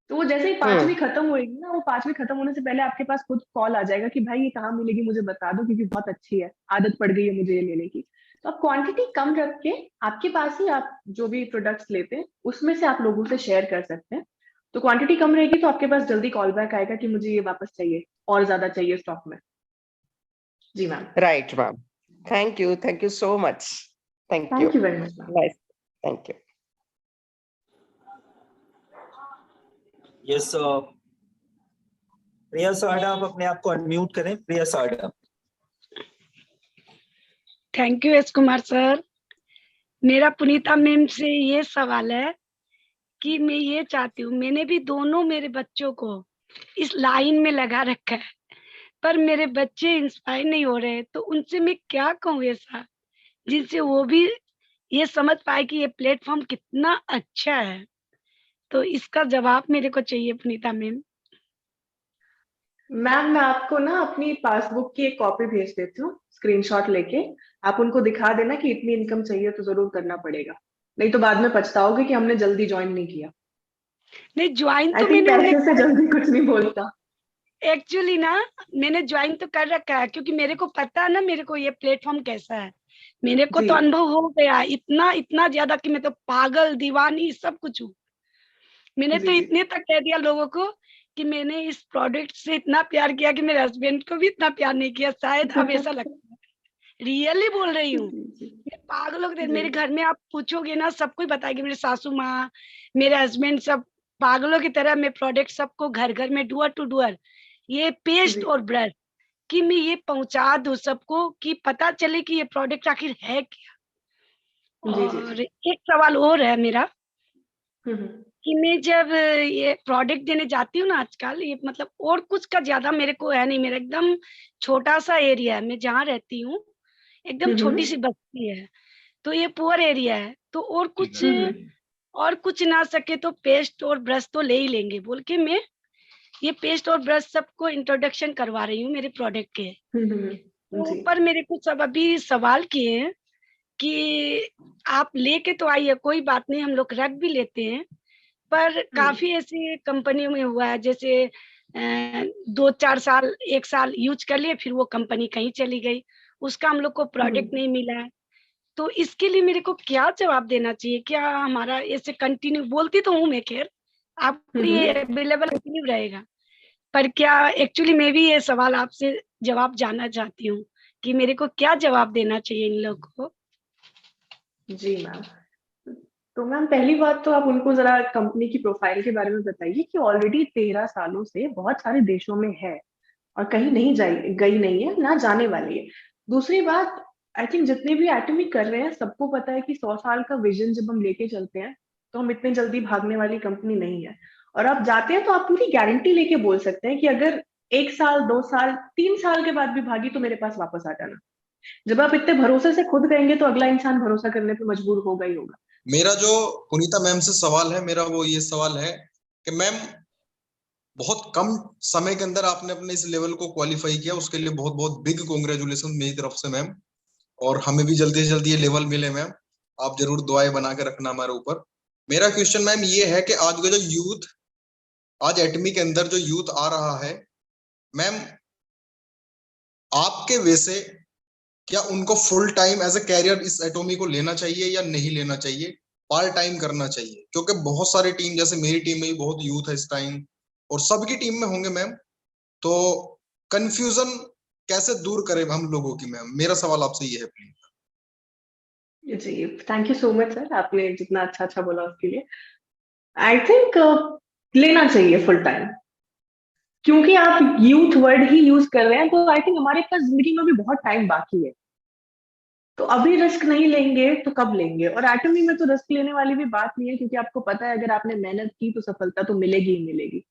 तो वो जैसे ही पांचवी हम्म। खत्म होएगी ना, वो पांचवी खत्म होने से पहले आपके पास खुद कॉल आ जाएगा कि भाई ये कहाँ मिलेगी, मुझे बता दो, क्योंकि बहुत अच्छी है, आदत पड़ गई है मुझे ये लेने की। तो आप क्वांटिटी कम रख के आपके पास ही आप जो भी प्रोडक्ट्स लेते हैं उसमें से आप लोगों से शेयर कर सकते हैं। तो क्वांटिटी कम रहेगी तो आपके पास जल्दी कॉल बैक आएगा कि मुझे ये वापस चाहिए और ज्यादा चाहिए स्टॉक में। जी ma'am. Right ma'am, thank you so much, thank you. Thank you very much ma'am. Nice, thank you. Yes, Priya Sada, आप अपने आप को अनम्यूट करें, Priya Sada. Thank you S Kumar sir. मेरा पुनीता मैम से ये सवाल है कि मैं ये चाहती हूँ, मैंने भी दोनों मेरे बच्चों को इस लाइन में लगा रखा है, पर मेरे बच्चे इंस्पायर नहीं हो रहे, तो उनसे मैं क्या कहूँ ऐसा जिनसे वो भी ये समझ पाए कि ये प्लेटफॉर्म कितना अच्छा है। तो इसका जवाब मेरे को चाहिए पुनीता मैम। मैम मैं आपको ना अपनी पासबुक की एक कॉपी भेज देती हूँ, स्क्रीनशॉट लेके। आप उनको दिखा देना कि इतनी इनकम चाहिए तो जरूर करना पड़ेगा, नहीं तो बाद में पछताओगे कि हमने जल्दी ज्वाइन नहीं किया। नहीं, ज्वाइन आई तो थिंक मैंने उन्हें पैसे से जल्दी कुछ नहीं बोलता। एक्चुअली ना, मैंने ज्वाइन तो कर रखा है, क्योंकि मेरे को पता है ना मेरे को ये प्लेटफॉर्म कैसा है। मेरे को जी तो अनुभव हो गया इतना इतना ज्यादा कि मैं तो पागल दीवानी सब कुछ हूँ। मैंने जी तो जी इतने तक कह दिया लोगों को कि मैंने इस प्रोडक्ट से इतना प्यार किया कि मेरे हस्बैंड को भी इतना प्यार नहीं किया, शायद अब ऐसा लगता है। रियली बोल रही हूँ। जी जी मैं पागलों के जी मेरे घर में आप पूछोगे ना, सब कुछ बताएगी, मेरे सासू माँ, मेरे हस्बैंड, सब पागलों की तरह मैं प्रोडक्ट सबको घर घर में डुअर टू डुअर ये पेस्ट जी और ब्रश कि मैं ये पहुंचा दूं सबको, कि पता चले कि ये प्रोडक्ट आखिर है क्या। जी जी और जी। एक सवाल और है मेरा हम्म कि मैं जब ये प्रोडक्ट देने जाती हूँ ना आजकल, ये मतलब और कुछ का ज्यादा मेरे को है नहीं, मेरा एकदम छोटा सा एरिया है, मैं जहाँ रहती हूँ एकदम छोटी सी हम्म बस्ती है, तो ये पुअर एरिया है, तो और कुछ ना सके तो पेस्ट और ब्रश तो ले ही लेंगे बोल के मैं ये पेस्ट और ब्रश सबको इंट्रोडक्शन करवा रही हूँ मेरे प्रोडक्ट के। तो जी पर मेरे कुछ सब अभी सवाल किए हैं कि आप लेके तो आइए, कोई बात नहीं, हम लोग रख भी लेते हैं, पर काफी ऐसी कंपनियों में हुआ है जैसे 2-4 साल 1 साल यूज कर लिए, फिर वो कंपनी कहीं चली गई, उसका हम लोग को प्रोडक्ट नहीं मिला है। तो इसके लिए मेरे को क्या जवाब देना चाहिए? क्या हमारा ऐसे कंटिन्यू, बोलती तो हूँ मैं, खैर आपको ये अवेलेबल कंटिन्यू रहेगा, पर क्या एक्चुअली मैं भी ये सवाल आपसे जवाब जानना चाहती हूँ कि मेरे को क्या जवाब देना चाहिए इन लोगों को। जी मैम। तो मैम पहली बात तो आप उनको जरा कंपनी की प्रोफाइल के बारे में बताइए कि ऑलरेडी 13 सालों से बहुत सारे देशों में है और कहीं नहीं गई नहीं है, ना जाने वाली है। दूसरी बात, आई थिंक जितने भी एटॉमिक कर रहे हैं सबको पता है कि 100 साल का विजन जब हम लेके चलते हैं तो हम इतने जल्दी भागने वाली कंपनी नहीं है। और आप जाते हैं तो आप पूरी गारंटी लेके बोल सकते हैं कि अगर 1 साल 2 साल 3 साल के बाद भी भागी तो मेरे पास वापस आ जाना। जब आप इतने भरोसे से खुद कहेंगे तो अगला इंसान भरोसा करने पे मजबूर होगा ही होगा। मेरा जो पुनीता मैम से सवाल है, मेरा वो ये सवाल है कि मैम बहुत कम समय के अंदर आपने अपने इस लेवल को क्वालिफाई किया, उसके लिए बहुत बहुत बिग कांग्रेचुलेशन मेरी तरफ से मैम। और हमें भी जल्दी से जल्दी ये लेवल मिले मैम, आप जरूर दुआएं बना के रखना हमारे ऊपर। मेरा क्वेश्चन मैम ये है कि आज का जो यूथ, आज एटमी के अंदर जो यूथ आ रहा है, मैम आपके वे से क्या उनको full time as a career इस एटॉमी को लेना चाहिए या नहीं लेना चाहिए, पार्ट टाइम करना चाहिए? क्योंकि बहुत सारी टीम, जैसे मेरी टीम में भी बहुत यूथ है इस टाइम और सबकी टीम में होंगे मैम, तो कंफ्यूजन कैसे दूर करें हम लोगों की मैम? मेरा सवाल आपसे ये है प्लीज। जी, thank you so much sir, आपने जितना अच्छा अच्छा बोला उसके लिए। आई थिंक लेना चाहिए फुल टाइम, क्योंकि आप यूथ वर्ड ही यूज कर रहे हैं, तो आई थिंक हमारे पास जिंदगी में भी बहुत टाइम बाकी है। तो अभी रिस्क नहीं लेंगे तो कब लेंगे? और एटमी में तो रिस्क लेने वाली भी बात नहीं है, क्योंकि आपको पता है अगर आपने मेहनत की तो सफलता तो मिलेगी ही मिलेगी।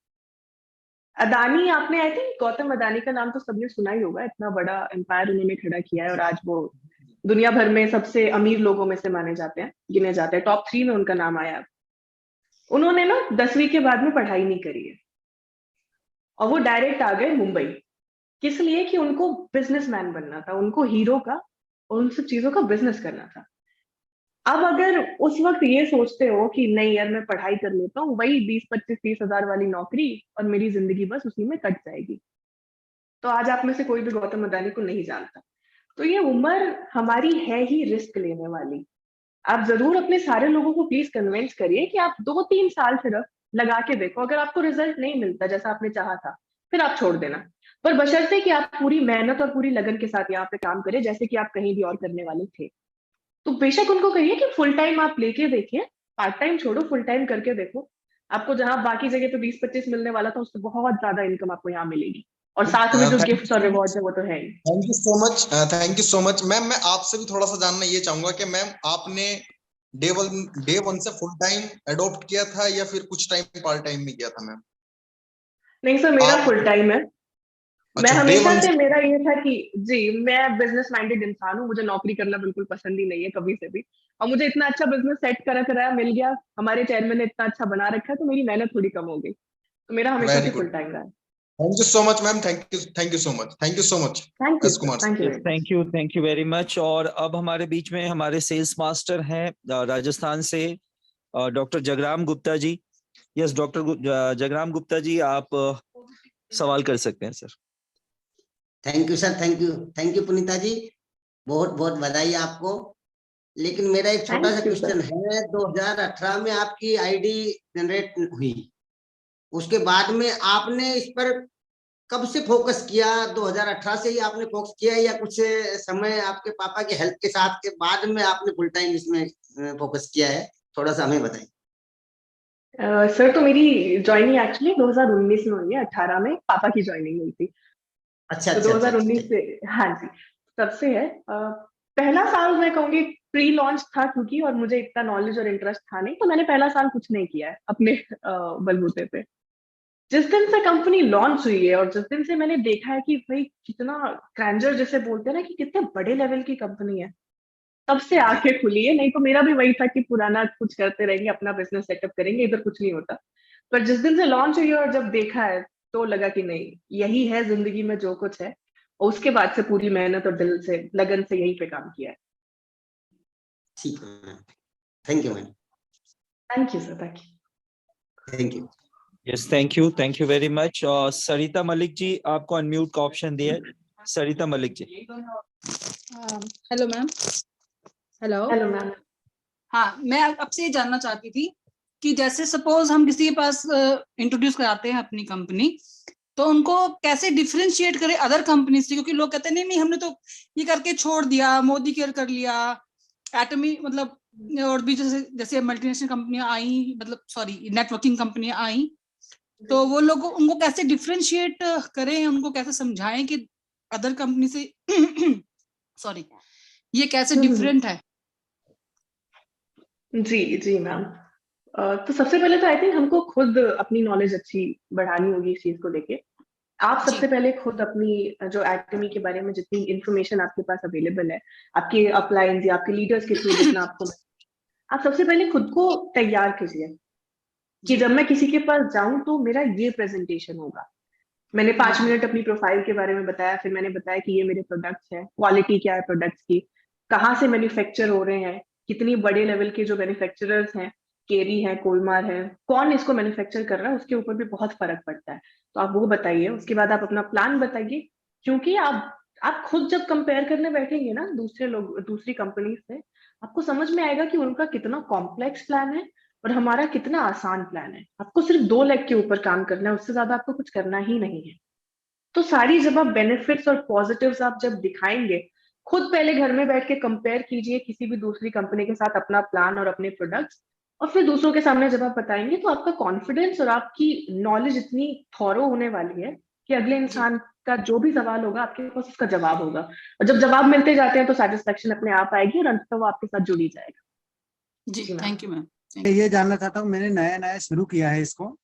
अदानी, आपने आई थिंक गौतम अदानी का नाम तो सबने सुना ही होगा, इतना बड़ा एम्पायर उन्होंने खड़ा किया है और आज वो दुनिया भर में सबसे अमीर लोगों में से माने जाते हैं, गिने जाते हैं, टॉप 3 में उनका नाम आया है। उन्होंने ना 10वीं के बाद में पढ़ाई नहीं करी है और वो डायरेक्ट आ गए मुंबई। किस लिए? कि उनको बिजनेसमैन बनना था, उनको हीरो का और उन सब चीजों का बिजनेस करना था। अब अगर उस वक्त ये सोचते हो कि नहीं यार मैं पढ़ाई कर लेता हूँ, वही 20-25-30 हजार वाली नौकरी और मेरी जिंदगी बस उसी में कट जाएगी, तो आज आप में से कोई भी गौतम अदानी को नहीं जानता। तो ये उम्र हमारी है ही रिस्क लेने वाली। आप जरूर अपने सारे लोगों को प्लीज कन्विंस करिए कि आप 2-3 साल सिर्फ लगा के देखो, अगर आपको रिजल्ट नहीं मिलता जैसा आपने चाहा था, फिर आप छोड़ देना, पर बशर्ते कि आप पूरी मेहनत और पूरी लगन के साथ यहाँ पे काम करें जैसे कि आप कहीं भी और करने वाले थे। तो बेशक उनको कहिए कि फुल टाइम आप लेके देखिए, पार्ट टाइम छोड़ो, फुल टाइम करके देखो। आपको जहां बाकी जगह पे 20-25 मिलने वाला था, उससे बहुत ज्यादा इनकम आपको यहाँ मिलेगी, और साथ में जो गिफ्ट्स और रिवॉर्ड्स है वो तो है ही। Thank you so much, thank you so much ma'am. मैं आपसे भी थोड़ा सा जानना ये चाहूंगा कि मैम आपने डे वन से फुल टाइम अडॉप्ट किया था या फिर कुछ टाइम पार्ट टाइम में किया था मैम? नहीं सर, मेरा आप फुल टाइम है। मैं अच्छा, डे हमेशा वन से, से। मेरा ये था कि जी, मैं बिजनेस माइंडेड इंसान हूँ, मुझे नौकरी करना बिल्कुल पसंद ही नहीं है कभी से भी। और मुझे इतना अच्छा बिजनेस सेट करा कराया मिल गया, हमारे चेयरमैन ने इतना अच्छा बना रखा है, तो मेरी मेहनत थोड़ी कम हो गई, तो मेरा हमेशा वेरी से फुल गुड, टाइम रहा है। Thank you so much ma'am, thank you so much, thank you so much thank you S sir, Kumar thank you yes, very much. Thank you very much. और अब हमारे बीच में हमारे सेल्स मास्टर हैं राजस्थान से, doctor Jagram Gupta ji. Yes doctor Jagram Gupta ji, आप सवाल कर सकते हैं sir. Thank you sir, thank you Punita ji, बहुत बहुत बधाई आपको। लेकिन मेरा एक छोटा सा थैंक यू क्वेश्चन सर। है, 2018 में आपकी आईडी जनरेट हुई, उसके बाद में आपने इस पर कब से फोकस किया? 2018 से ही आपने फोकस किया या कुछ समय आपके पापा के हेल्प के साथ के बाद में आपने फुल टाइम इसमें फोकस किया है? थोड़ा सा हमें बताइए। सर तो मेरी ज्वाइनिंग एक्चुअली 2019 में हुई है, 18 में पापा की ज्वाइनिंग हुई थी, अच्छा तो अच्छा अच्छा 2019 अच्छा। से, हाँ जी, तब से है। पहला साल मैं कहूंगी प्री लॉन्च था, क्योंकि और मुझे इतना नॉलेज और इंटरेस्ट था नहीं, तो मैंने पहला साल कुछ नहीं किया है अपने बलबूते पे। जिस दिन से कंपनी लॉन्च हुई है और जिस दिन से मैंने देखा है कि भाई कितना ग्रैंडर जैसे बोलते हैं ना, कि कितने बड़े लेवल की कंपनी है, तब से आंखें खुली है। नहीं तो मेरा भी वही था कि पुराना कुछ करते रहेंगे, अपना बिजनेस सेटअप करेंगे, इधर कुछ नहीं होता। पर जिस दिन से लॉन्च हुई है और जब देखा है, तो लगा कि नहीं, यही है जिंदगी में जो कुछ है, और उसके बाद से पूरी मेहनत और दिल से लगन से यहीं पे काम किया है। ठीक है ma'am, thank you ma'am, thank you sir, thank you. Thank you. Yes, thank you very much. Sarita Malik ji, आपको अनम्यूट का ऑप्शन दिया है, Sarita Malik ji. Hello ma'am. Hello. Hello ma'am. हाँ, मैं आपसे ये जानना चाहती थी कि जैसे सपोज हम किसी के पास इंट्रोड्यूस कराते हैं अपनी कंपनी, तो उनको कैसे डिफरेंशिएट करें अदर कंपनी से? क्योंकि लोग कहते हैं नहीं नहीं हमने तो ये करके छोड़ दिया, मोदी केयर कर लिया, एटमी, मतलब और भी जैसे जैसे मल्टीनेशनल कंपनियां आई, मतलब सॉरी नेटवर्किंग कंपनियां आई, तो वो लोग उनको कैसे डिफरेंशिएट करें, उनको कैसे समझाएं कि अदर कंपनी से सॉरी ये कैसे डिफरेंट है? जी जी मैम। तो सबसे पहले तो आई थिंक हमको खुद अपनी नॉलेज अच्छी बढ़ानी होगी इस चीज को लेके। आप जी सबसे पहले खुद अपनी जो एटमी के बारे में जितनी इंफॉर्मेशन आपके पास अवेलेबल है, आपके अपलाइंस या आपके लीडर्स के थ्रू जितना आपको, आप सबसे पहले खुद को तैयार कीजिए कि जी जब मैं किसी के पास जाऊं तो मेरा ये प्रेजेंटेशन होगा। मैंने 5 मिनट अपनी प्रोफाइल के बारे में बताया, फिर मैंने बताया कि ये मेरे प्रोडक्ट्स हैं, क्वालिटी क्या है प्रोडक्ट्स की, कहाँ से मैन्युफैक्चर हो रहे हैं, कितनी बड़े लेवल के जो मैन्युफैक्चरर्स हैं, केरी है, कोलमार है, कौन इसको मैन्युफैक्चर कर रहा है, उसके ऊपर भी बहुत फर्क पड़ता है। तो आप वो बताइए, उसके बाद आप अपना प्लान बताइए, क्योंकि आप खुद जब कंपेयर करने बैठेंगे ना दूसरे लोग, दूसरी कंपनी से, आपको समझ में आएगा कि उनका कितना कॉम्प्लेक्स प्लान है और हमारा कितना आसान प्लान है। आपको सिर्फ 2 लेग के ऊपर काम करना है, उससे ज्यादा आपको कुछ करना ही नहीं है। तो सारी जब आप बेनिफिट्स और पॉजिटिव्स आप जब दिखाएंगे, खुद पहले घर में बैठ के कंपेयर कीजिए किसी भी दूसरी कंपनी के साथ अपना प्लान और अपने प्रोडक्ट्स, और फिर दूसरों के सामने जब आप बताएंगे तो आपका कॉन्फिडेंस और आपकी नॉलेज इतनी थॉरो होने वाली है कि अगले इंसान का जो भी सवाल होगा आपके पास उसका जवाब होगा, और जब जवाब मिलते जाते हैं तो सेटिस्फेक्शन अपने आप आएगी और अंततः वो आपके साथ जुड़ी जाएगा। जी, जी, मैम। Thank you ma'am. ये जानना चाहता हूँ, मैंने नया नया शुरू किया है इसको,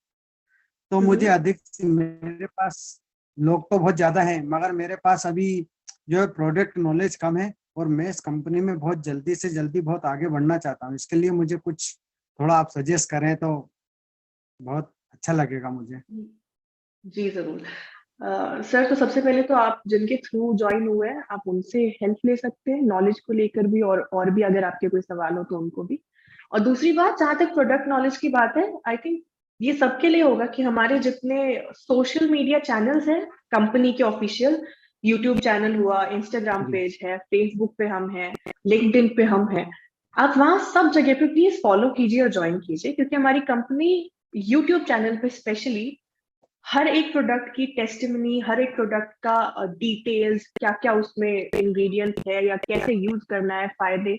तो मुझे अधिक, मेरे पास लोग तो बहुत ज्यादा हैं, मगर मेरे पास अभी जो है प्रोडक्ट नॉलेज कम है, और मैं इस कंपनी में बहुत जल्दी से जल्दी बहुत आगे बढ़ना चाहता हूँ। इसके लिए मुझे कुछ थोड़ा आप सजेस्ट करें तो बहुत अच्छा लगेगा मुझे। जी जरूर। सर, तो सबसे पहले तो आप जिनके थ्रू ज्वाइन हुए हैं आप उनसे हेल्प ले सकते हैं नॉलेज को लेकर भी, और भी अगर आपके कोई सवाल हो तो उनको भी। और दूसरी बात, जहां तक प्रोडक्ट नॉलेज की बात है, आई थिंक ये सबके लिए होगा कि हमारे जितने सोशल मीडिया चैनल्स हैं कंपनी के ऑफिशियल, यूट्यूब चैनल हुआ, इंस्टाग्राम पेज है, फेसबुक पे हम हैं, लिंक्डइन पे हम हैं, आप वहां सब जगह पे प्लीज फॉलो कीजिए और ज्वाइन कीजिए, क्योंकि हमारी कंपनी यूट्यूब चैनल पे स्पेशली हर एक प्रोडक्ट की टेस्टिमनी, हर एक प्रोडक्ट का डिटेल्स, क्या क्या उसमें इंग्रेडिएंट्स है या कैसे यूज करना है, फायदे,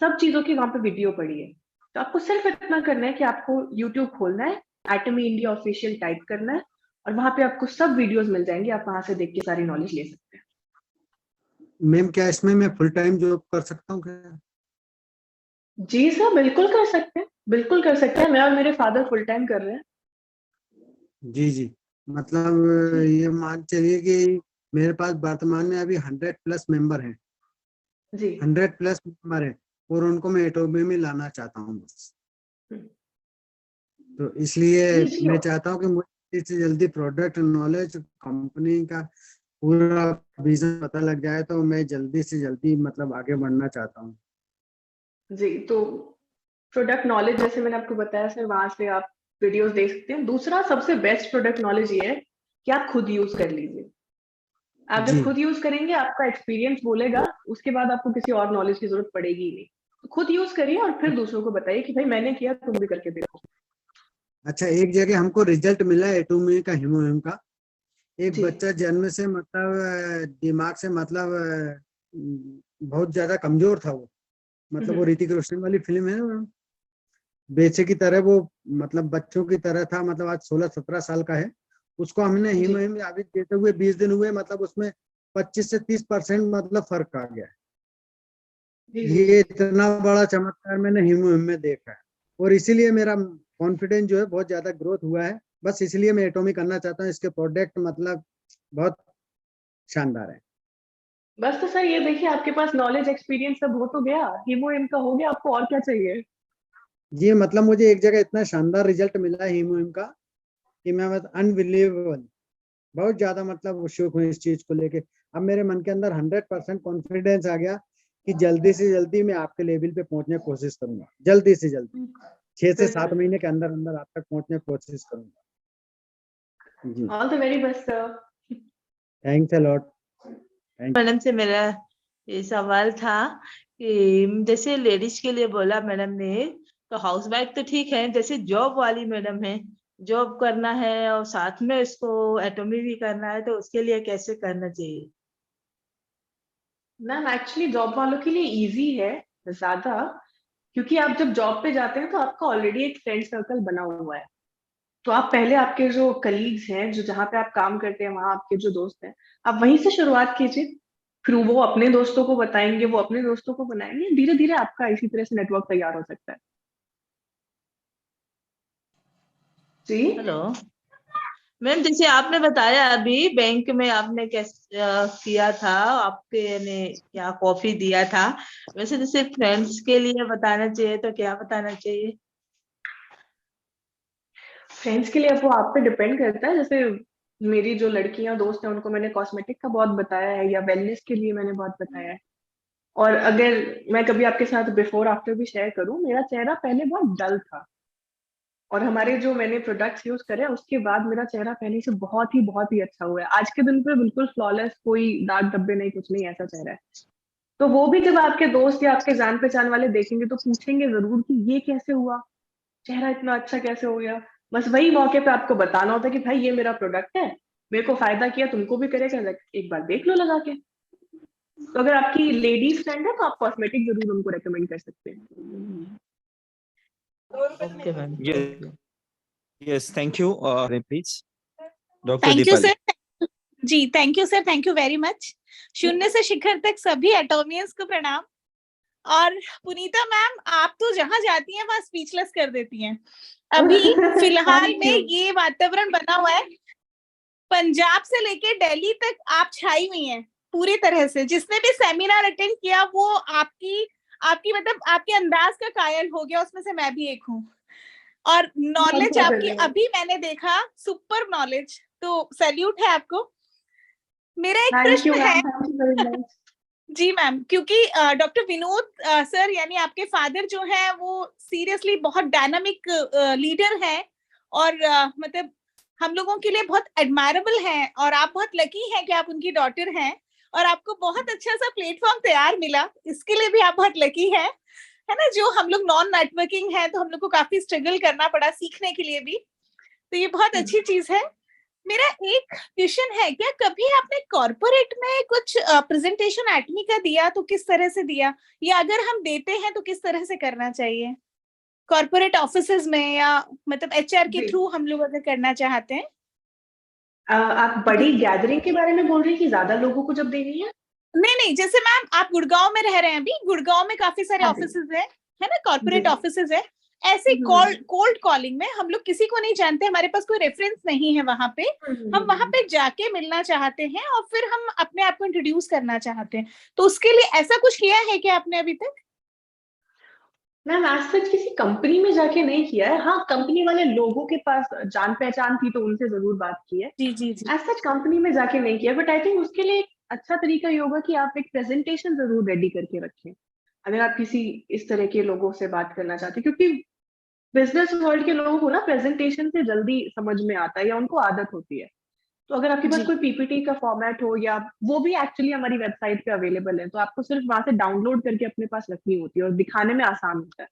सब चीजों की वहां पे वीडियो पड़ी है। तो आपको सिर्फ इतना करना है कि आपको यूट्यूब खोलना है, एटमी इंडिया ऑफिशियल टाइप करना है, और वहां पे आपको सब वीडियोस मिल जाएंगे, आप वहां से देख के सारी नॉलेज ले सकते हैं। मैम, क्या इसमें मैं फुल टाइम जॉब कर सकता हूँ क्या? जी सर, बिल्कुल कर सकते हैं, बिल्कुल कर सकते हैं। मैं और मेरे फादर फुल टाइम कर रहे हैं। जी जी, मतलब ये मान चलिए कि मेरे पास वर्तमान में अभी 100+ मेंबर हैं, जी 100+ मेंबर है, और उनको मैं एटोमी में लाना चाहता हूँ बस। तो इसलिए जी मैं चाहता हूँ कि मुझे जल्दी से जल्दी प्रोडक्ट नॉलेज, कंपनी का पूरा विजन पता लग जाए, तो मैं जल्दी से जल्दी मतलब आगे बढ़ना चाहता हूँ। जी। तो प्रोडक्ट नॉलेज जैसे मैंने आपको बताया सर, वहां से आप वीडियोस देख सकते हैं। दूसरा सबसे बेस्ट प्रोडक्ट नॉलेज ये है कि आप खुद यूज कर लीजिए। आप जी जब खुद यूज करेंगे आपका एक्सपीरियंस बोलेगा, उसके बाद आपको किसी और नॉलेज की जरूरत पड़ेगी ही नहीं। तो खुद यूज करिए और फिर दूसरों को बताइए कि भाई मैंने किया, तुम भी करके देखो। अच्छा, एक जगह हमको रिजल्ट मिला एटोमी का, हीमोहिम का। एक जी बच्चा जन्म से मतलब दिमाग से मतलब बहुत ज्यादा कमजोर था वो, मतलब वो ऋतिक रोशन वाली फिल्म है ना, बेचे की तरह वो, मतलब बच्चों की तरह था, मतलब आज 16-17 साल का है। उसको हमने जी हीमोहिम अभी देते हुए 20 दिन हुए, मतलब उसमें 25 से 30% मतलब फर्क आ गया है। जी ये इतना बड़ा चमत्कार मैंने हीमोहिम में देखा है, और इसीलिए मेरा कॉन्फिडेंस जो है बहुत ज्यादा ग्रोथ हुआ है। बस इसलिए मैं एटोमी करना चाहता हूँ, इसके प्रोडक्ट मतलब बहुत शानदार है। बस। तो सर ये देखिए, आपके पास नॉलेज एक्सपीरियंस सब हो तो गया, हीमो इनका हो गया, आपको और क्या चाहिए? जी, मतलब मुझे एक जगह इतना शानदार रिजल्ट मिला है हीमोहिम का कि मैं मतलब अनबिलीवेबल, बहुत ज्यादा मतलब शुक हूँ इस चीज को लेके। अब मेरे मन के अंदर 100% कॉन्फिडेंस आ गया कि जल्दी से जल्दी मैं आपके लेवल पे पहुंचने की कोशिश करूंगा, जल्दी से जल्दी 6 से 7 महीने के अंदर अंदर आप तक पहुंचने की कोशिश करूंगा। जी, all the very best sir. Thanks a lot. Madam से मेरा ये सवाल था कि जैसे लेडीज के लिए बोला मैडम ने, तो हाउस वाइफ तो ठीक है, जैसे जॉब वाली मैडम है, जॉब करना है और साथ में इसको एटॉमी भी करना है, तो उसके लिए कैसे करना चाहिए? मैम एक्चुअली जॉब वालों के लिए इजी है ज्यादा, क्योंकि आप जब जॉब पे जाते हैं तो आपका ऑलरेडी एक फ्रेंड सर्कल बना हुआ है। तो आप पहले आपके जो कलीग्स हैं, जो जहाँ पे आप काम करते हैं वहां आपके जो दोस्त हैं, आप वहीं से शुरुआत कीजिए। फिर वो अपने दोस्तों को बताएंगे, वो अपने दोस्तों को बनाएंगे, धीरे धीरे आपका इसी तरह से नेटवर्क तैयार हो सकता है। जी हेलो मैम, जैसे आपने बताया अभी बैंक में आपने कैसे किया था, आपके ने क्या कॉफी दिया था, वैसे जैसे फ्रेंड्स के लिए बताना चाहिए तो क्या बताना चाहिए? फ्रेंड्स के लिए अब वो आप पे डिपेंड करता है। जैसे मेरी जो लड़कियां दोस्त हैं उनको मैंने कॉस्मेटिक का बहुत बताया है, या वेलनेस के लिए मैंने बहुत बताया है। और अगर मैं कभी आपके साथ बिफोर आफ्टर भी शेयर करूं, मेरा चेहरा पहले बहुत डल था, और हमारे जो मैंने प्रोडक्ट्स यूज करे उसके बाद मेरा चेहरा पहले से बहुत ही अच्छा हुआ है। आज के दिन पे बिल्कुल फ्लॉलेस, कोई दाग धब्बे नहीं, कुछ नहीं, ऐसा चेहरा है। तो वो भी जब आपके दोस्त या आपके जान पहचान वाले देखेंगे तो पूछेंगे जरूर कि ये कैसे हुआ, चेहरा इतना अच्छा कैसे हो गया। बस वही मौके पे आपको बताना होता है कि भाई ये मेरा प्रोडक्ट है, मेरे को फायदा किया, तुमको भी करेगा, एक बार देख लो लगा के। तो अगर आपकी लेडीज फ्रेंड है तो आप कॉस्मेटिक जरूर उनको रेकमेंड कर सकते हैं। Okay ma'am, Yes, thank you. yes, thank you. Please, Dr. Thank you Deepali. Sir. जी thank you sir, thank you very much. शून्य से शिखर तक सभी एटोमियंस को प्रणाम। और पुनीता मैम, आप तो जहां जाती हैं वहां स्पीचलेस कर देती हैं। अभी फिलहाल Thank में you. ये वातावरण बना हुआ है, पंजाब से लेके दिल्ली तक आप छाई हुई हैं पूरी तरह से। जिसने भी सेमिनार अटेंड किया वो आपकी मतलब आपके अंदाज का कायल हो गया, उसमें से मैं भी एक हूँ। और नॉलेज बहुत आपकी धन्यवाद। अभी मैंने देखा, सुपर नॉलेज, तो सैल्यूट है आपको। मेरा एक थैंक यू प्रश्न है। Ma'am, thank you very much. जी मैम, क्योंकि डॉक्टर विनोद सर यानी आपके फादर जो हैं वो सीरियसली बहुत डायनामिक लीडर हैं और मतलब हम लोगों के लिए बहुत एडमायरेबल हैं, और आप बहुत लकी हैं कि आप उनकी डॉटर हैं और आपको बहुत अच्छा सा प्लेटफॉर्म तैयार मिला, इसके लिए भी आप बहुत लकी हैं, है ना। जो हम लोग नॉन नेटवर्किंग है तो हम लोग को काफी स्ट्रगल करना पड़ा सीखने के लिए भी, तो ये बहुत अच्छी चीज है। मेरा एक क्वेश्चन है, क्या कभी आपने कॉर्पोरेट में कुछ प्रेजेंटेशन एटमी का दिया तो किस तरह से दिया, या अगर हम देते हैं तो किस तरह से करना चाहिए कॉर्पोरेट ऑफिसेज में, या मतलब एचआर के जी। थ्रू हम लोग अगर करना चाहते हैं? आप बड़ी गैदरिंग के बारे में बोल रही हैं कि ज्यादा लोगों को जब देनी है? नहीं नहीं, जैसे मैम आप गुड़गांव में रह रहे हैं, अभी गुड़गांव में काफी सारे हाँ जी। ऑफिसेज हैं, है ना, कॉर्पोरेट जी। ऑफिसेज है। ऐसे कोल्ड कॉलिंग में हम लोग किसी को नहीं जानते, हमारे पास कोई रेफरेंस नहीं है वहां पे, हम वहां पे जाके मिलना चाहते हैं और फिर हम अपने आप को इंट्रोड्यूस करना चाहते हैं, तो उसके लिए ऐसा कुछ किया है क्या आपने अभी तक? मैम आज तक किसी कंपनी में जाके नहीं किया है। हाँ, कंपनी वाले लोगों के पास जान पहचान थी तो उनसे जरूर बात की है। जी जी जी। एज सच कंपनी में जाके नहीं किया, बट आई थिंक उसके लिए एक अच्छा तरीका ये होगा कि आप एक प्रेजेंटेशन जरूर रेडी करके रखें अगर आप किसी इस तरह के लोगों से बात करना चाहते हैं, क्योंकि बिजनेस वर्ल्ड के लोगों को ना प्रेजेंटेशन से जल्दी समझ में आता है या उनको आदत होती है। तो अगर आपके पास जी। कोई पीपीटी का फॉर्मेट हो, या वो भी एक्चुअली हमारी वेबसाइट पे अवेलेबल है, तो आपको सिर्फ वहां से डाउनलोड करके अपने पास रखनी होती है और दिखाने में आसान होता है।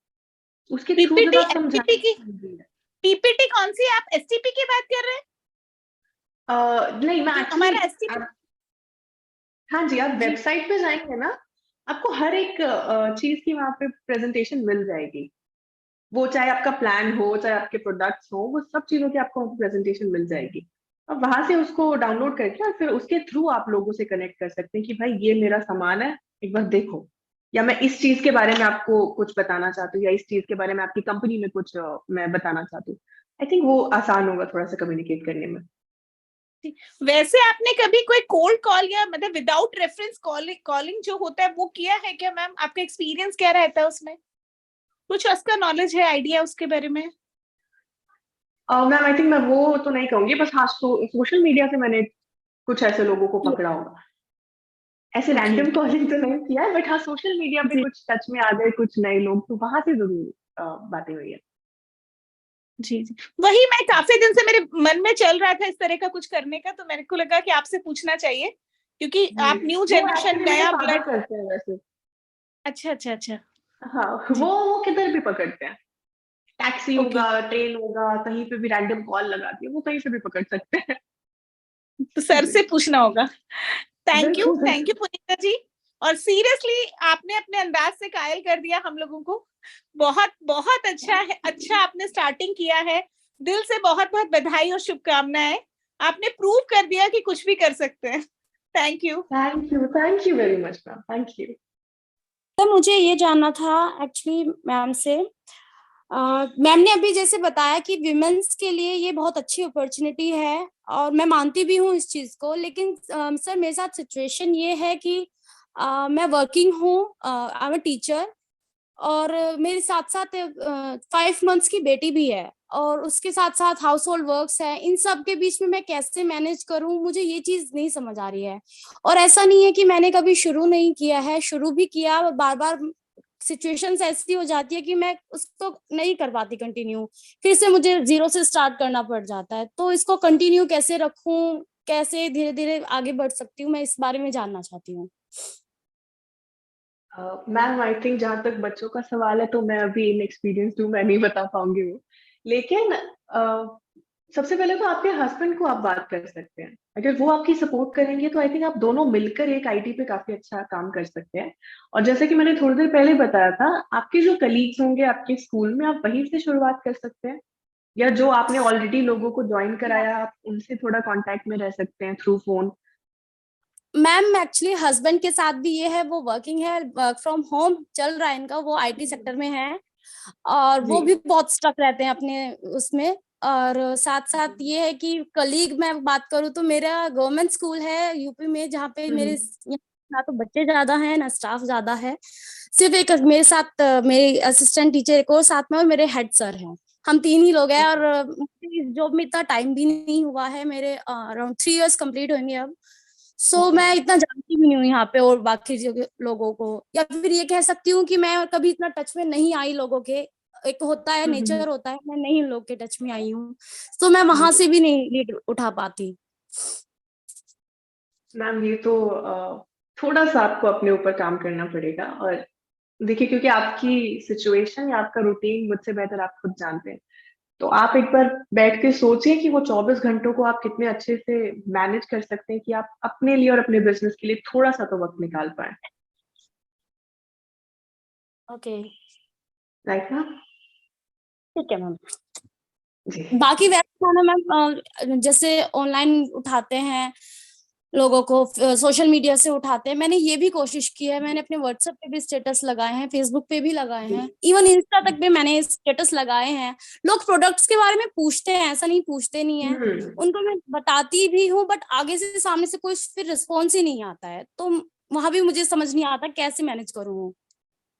उसके थ्रू जब पीपीटी आप एसटीपी की, समझाएं। पीपीटी कौन सी, आप एसटीपी की बात कर रहे हैं? नहीं, मैं जो एक्चुअली हमारा एसटीपी। हाँ जी, आप जी। वेबसाइट पे जाएंगे ना, आपको हर एक चीज की वहां पे प्रेजेंटेशन मिल जाएगी। वो चाहे आपका प्लान हो, चाहे आपके प्रोडक्ट्स हो, वो सब चीजों की आपको प्रेजेंटेशन मिल जाएगी। अब वहां से उसको डाउनलोड करके और फिर उसके थ्रू आप लोगों से कनेक्ट कर सकते हैं कि भाई ये मेरा सामान है, एक बार देखो, या मैं इस चीज के बारे में आपको कुछ बताना चाहती हूँ, या इस चीज के बारे में आपकी कंपनी में कुछ मैं बताना चाहती हूँ। आई थिंक वो आसान होगा थोड़ा सा कम्युनिकेट करने में। वैसे आपने कभी कोई कोल्ड कॉल या मतलब विदाउट रेफरेंस कॉलिंग जो होता है वो किया है क्या मैम? आपका एक्सपीरियंस क्या रहता है उसमें? कुछ उसका नॉलेज है, आइडिया उसके बारे में? मैम आई थिंक मैं वो तो नहीं कहूंगी, बस हाँ सोशल मीडिया से मैंने कुछ ऐसे लोगों को पकड़ा होगा। ऐसे Okay. रैंडम कॉलिंग तो नहीं किया है, बट हाँ सोशल मीडिया पे जी। कुछ टच में आ गए कुछ नए लोग, तो वहां से जरूर बातें हुई है। जी जी, वही मैं काफी दिन से मेरे मन में चल रहा था इस तरह का कुछ करने का, तो मेरे को लगा कि आपसे पूछना चाहिए, क्योंकि आप न्यू वो जनरेशन, एक्चुअली मेरे नया फादर ब्लड। करते हैं वैसे। अच्छा अच्छा अच्छा। हाँ, जी। वो किधर भी पकड़ते हैं, टैक्सी ओके। होगा, ट्रेन होगा, कहीं पे भी रैंडम कॉल लगा दिया, वो कहीं से भी पकड़ सकते हैं। तो सर जी। से पूछना होगा। थैंक यू बिल्कुल। पुनीता जी। और सीरियसली आपने अपने अंदाज से कायल कर दिया हम लोगों को, बहुत बहुत अच्छा है, अच्छा आपने स्टार्टिंग किया है, दिल से बहुत बहुत बधाई और शुभकामनाएं। आपने प्रूव कर दिया कि कुछ भी कर सकते हैं। Thank you very much ma'am, thank you. तो मुझे ये जानना था एक्चुअली मैम से, मैम ने अभी जैसे बताया कि विमेन्स के लिए ये बहुत अच्छी अपॉर्चुनिटी है और मैं मानती भी हूँ इस चीज को, लेकिन सर मेरे साथ सिचुएशन ये है कि मैं वर्किंग हूँ, आई एम अ टीचर, और मेरे साथ साथ 5 मंथ्स की बेटी भी है, और उसके साथ साथ हाउस होल्ड वर्क्स है, इन सब के बीच में मैं कैसे मैनेज करूं, मुझे ये चीज नहीं समझ आ रही है। और ऐसा नहीं है कि मैंने कभी शुरू नहीं किया है, शुरू भी किया, बार बार सिचुएशंस ऐसी हो जाती है कि मैं उसको नहीं कर पाती कंटिन्यू, फिर से मुझे 0 से स्टार्ट करना पड़ जाता है। तो इसको कंटिन्यू कैसे रखूं, कैसे धीरे धीरे आगे बढ़ सकती हूँ, मैं इस बारे में जानना चाहती हूँ। मैम आई थिंक जहाँ तक बच्चों का सवाल है तो मैं अभी इनएक्सपीरियंस्ड हूँ, मैं नहीं बता पाऊंगी वो। लेकिन सबसे पहले तो आपके हस्बैंड को आप बात कर सकते हैं। अगर वो आपकी सपोर्ट करेंगे तो आई थिंक आप दोनों मिलकर एक आईटी पे काफी अच्छा काम कर सकते हैं। और जैसे कि मैंने थोड़ी देर पहले बताया था, आपके जो कलीग्स होंगे आपके स्कूल में, आप वहीं से शुरुआत कर सकते हैं, या जो आपने ऑलरेडी लोगों को ज्वाइन कराया आप उनसे थोड़ा कांटेक्ट में रह सकते हैं through phone. Ma'am actually husband के साथ भी ये है, वो वर्किंग है, वर्क फ्रॉम होम चल रहा है इनका, वो आईटी सेक्टर में है और वो जी। भी बहुत स्टक रहते हैं अपने उसमें। और साथ साथ ये है कि कलीग मैं बात करूँ तो मेरा गवर्नमेंट स्कूल है यूपी में, जहाँ पे मेरे ना तो बच्चे ज्यादा हैं ना स्टाफ ज्यादा है, सिर्फ एक मेरे साथ मेरे असिस्टेंट टीचर एक और साथ में और मेरे हेड सर हैं, हम 3 ही लोग हैं। और मुझे इस जॉब में इतना टाइम भी नहीं हुआ है, मेरे अराउंड 3 इयर्स कंप्लीट होंगे अब। सो मैं इतना जानती भी नहीं हूँ यहाँ पे और बाकी लोगों को, या फिर ये कह सकती हूँ कि मैं कभी इतना टच में नहीं आई लोगों के। एक होता है नेचर होता है, मैं नहीं लोग के टच में आई हूँ, तो मैं वहां से भी नहीं लीड उठा पाती। मैम ये तो थोड़ा सा आपको अपने ऊपर काम करना पड़ेगा। और देखिए, क्योंकि आपकी सिचुएशन या आपका रूटीन मुझसे बेहतर आप खुद जानते हैं, तो आप एक बार बैठ के सोचिए कि वो 24 घंटों को आप कितने अच्छे से मैनेज कर सकते हैं कि आप अपने लिए और अपने बिजनेस के लिए थोड़ा सा तो वक्त निकाल पाए। ओके, राइट ना? ठीक है मैम। जी। बाकी वैसे खाना मैम जैसे ऑनलाइन उठाते हैं लोगों को, सोशल मीडिया से उठाते हैं, मैंने ये भी कोशिश की है, मैंने अपने व्हाट्सएप पे भी स्टेटस लगाए हैं, फेसबुक पे भी लगाए हैं, इवन इंस्टा तक पे मैंने स्टेटस लगाए हैं। लोग प्रोडक्ट्स के बारे में पूछते हैं, ऐसा नहीं पूछते नहीं है, उनको मैं बताती भी हूँ, बट आगे से सामने से कोई फिर रिस्पॉन्स ही नहीं आता है, तो वहां भी मुझे समझ नहीं आता कैसे मैनेज करूँ।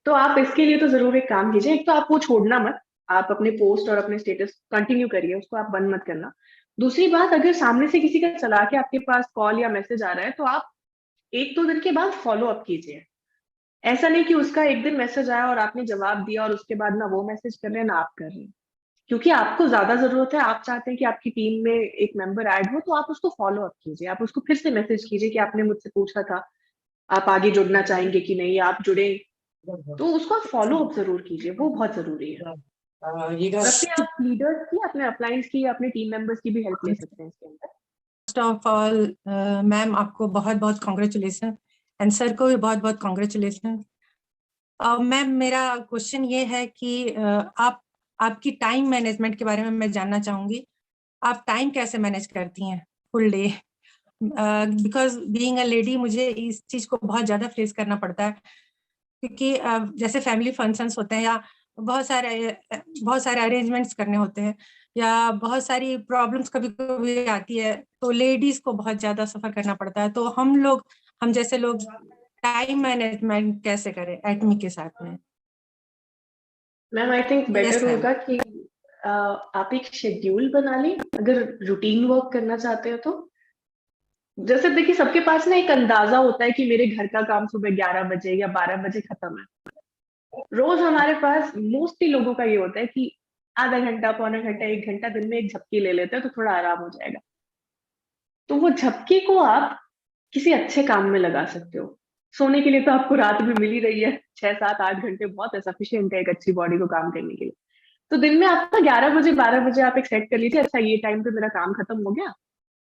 तो आप इसके लिए तो जरूर एक काम कीजिए, एक तो आप वो छोड़ना मत, आप अपने पोस्ट और अपने स्टेटस कंटिन्यू करिए, उसको आप बंद मत करना। दूसरी बात, अगर सामने से किसी का चला के आपके पास कॉल या मैसेज आ रहा है तो आप 1-2 दिन के बाद फॉलो अप कीजिए। ऐसा नहीं कि उसका एक दिन मैसेज आया और आपने जवाब दिया और उसके बाद ना वो मैसेज कर रहे हैं ना आप कर रहे हैं, क्योंकि आपको ज्यादा जरूरत है, आप चाहते हैं कि आपकी टीम में एक मेंबर ऐड हो, तो आप उसको फॉलो अप कीजिए, आप उसको फिर से मैसेज कीजिए कि आपने मुझसे पूछा था आप आगे जुड़ना चाहेंगे कि नहीं, आप जुड़े, तो उसको आप फॉलो अप जरूर कीजिए, वो बहुत जरूरी है। और अपने आप लीडर्स की, अपने अपलाइंस की, अपने टीम मेंबर्स की भी हेल्प ले सकते हैं इसके अंदर। फर्स्ट ऑफ ऑल मैम आपको बहुत बहुत कॉन्ग्रेचुलेशन, एंड सर को भी बहुत बहुत कॉन्ग्रेचुलेशन। मैम मेरा क्वेश्चन ये है कि आपकी टाइम मैनेजमेंट के बारे में मैं जानना चाहूंगी, आप टाइम कैसे मैनेज करती हैं full day? Because being a lady मुझे इस चीज को बहुत ज्यादा फेस करना पड़ता है, क्योंकि जैसे फैमिली फंक्शंस होते हैं या बहुत सारे अरेंजमेंट्स करने होते हैं या बहुत सारी प्रॉब्लम्स कभी कभी आती है, तो लेडीज को बहुत ज्यादा सफर करना पड़ता है। तो हम जैसे लोग टाइम मैनेजमेंट कैसे करें एटमी के साथ में? मैम आई थिंक बेटर होगा कि आप एक शेड्यूल बना लें, अगर रूटीन वर्क करना चाहते हो तो। जैसे देखिए, सबके पास ना एक अंदाजा होता है कि मेरे घर का काम सुबह 11 बजे या 12 बजे खत्म है। रोज हमारे पास मोस्टली लोगों का ये होता है कि आधा घंटा, पौना घंटा, 1 घंटा दिन में एक झपकी ले लेते हैं तो थोड़ा आराम हो जाएगा। तो वो झपकी को आप किसी अच्छे काम में लगा सकते हो। सोने के लिए तो आपको रात भी मिल ही रही है, 6, 7, 8 घंटे बहुत है, सफिशिएंट है एक अच्छी बॉडी को काम करने के लिए। तो दिन में आपका 11 बजे, 12 बजे आप एक सेट कर लीजिए, अच्छा ये टाइम पे मेरा काम खत्म हो गया,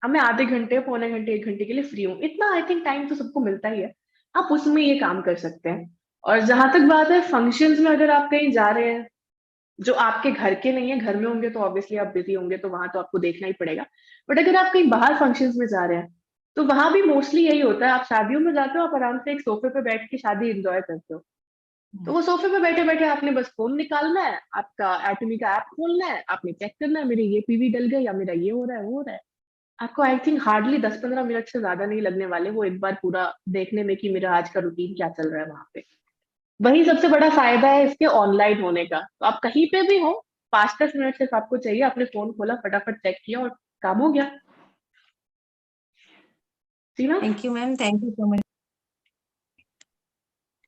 अब मैं आधे घंटे, पौने घंटे, 1 घंटे के लिए फ्री हूँ। इतना आई थिंक टाइम तो सबको मिलता ही है, आप उसमें ये काम कर सकते हैं। और जहां तक बात है फंक्शंस में, अगर आप कहीं जा रहे हैं जो आपके घर के नहीं है, घर में होंगे तो ऑब्वियसली आप बिजी होंगे, तो वहां तो आपको देखना ही पड़ेगा। बट अगर आप कहीं बाहर फंक्शंस में जा रहे हैं तो वहां भी मोस्टली यही होता है, आप शादियों में जाते हो, आप आराम से एक सोफे पे बैठ के शादी एंजॉय करते हो। तो वो सोफे पे बैठे बैठे आपने बस फोन निकालना है, आपका एटमी का ऐप खोलना है, आपने चेक करना है मेरे ये पीवी डल गया या मेरा ये हो रहा है, वो हो रहा है। आपको आई थिंक हार्डली 10-15 मिनट से ज्यादा नहीं लगने वाले वो एक बार पूरा देखने में कि मेरा आज का रूटीन क्या चल रहा है वहां पे। वही सबसे बड़ा फायदा है इसके ऑनलाइन होने का। तो आप कहीं पे भी हो, 5-10 मिनट सिर्फ आपको चाहिए, आपने फोन खोला, फटाफट चेक किया और काम हो गया। Thank you ma'am, thank you so much.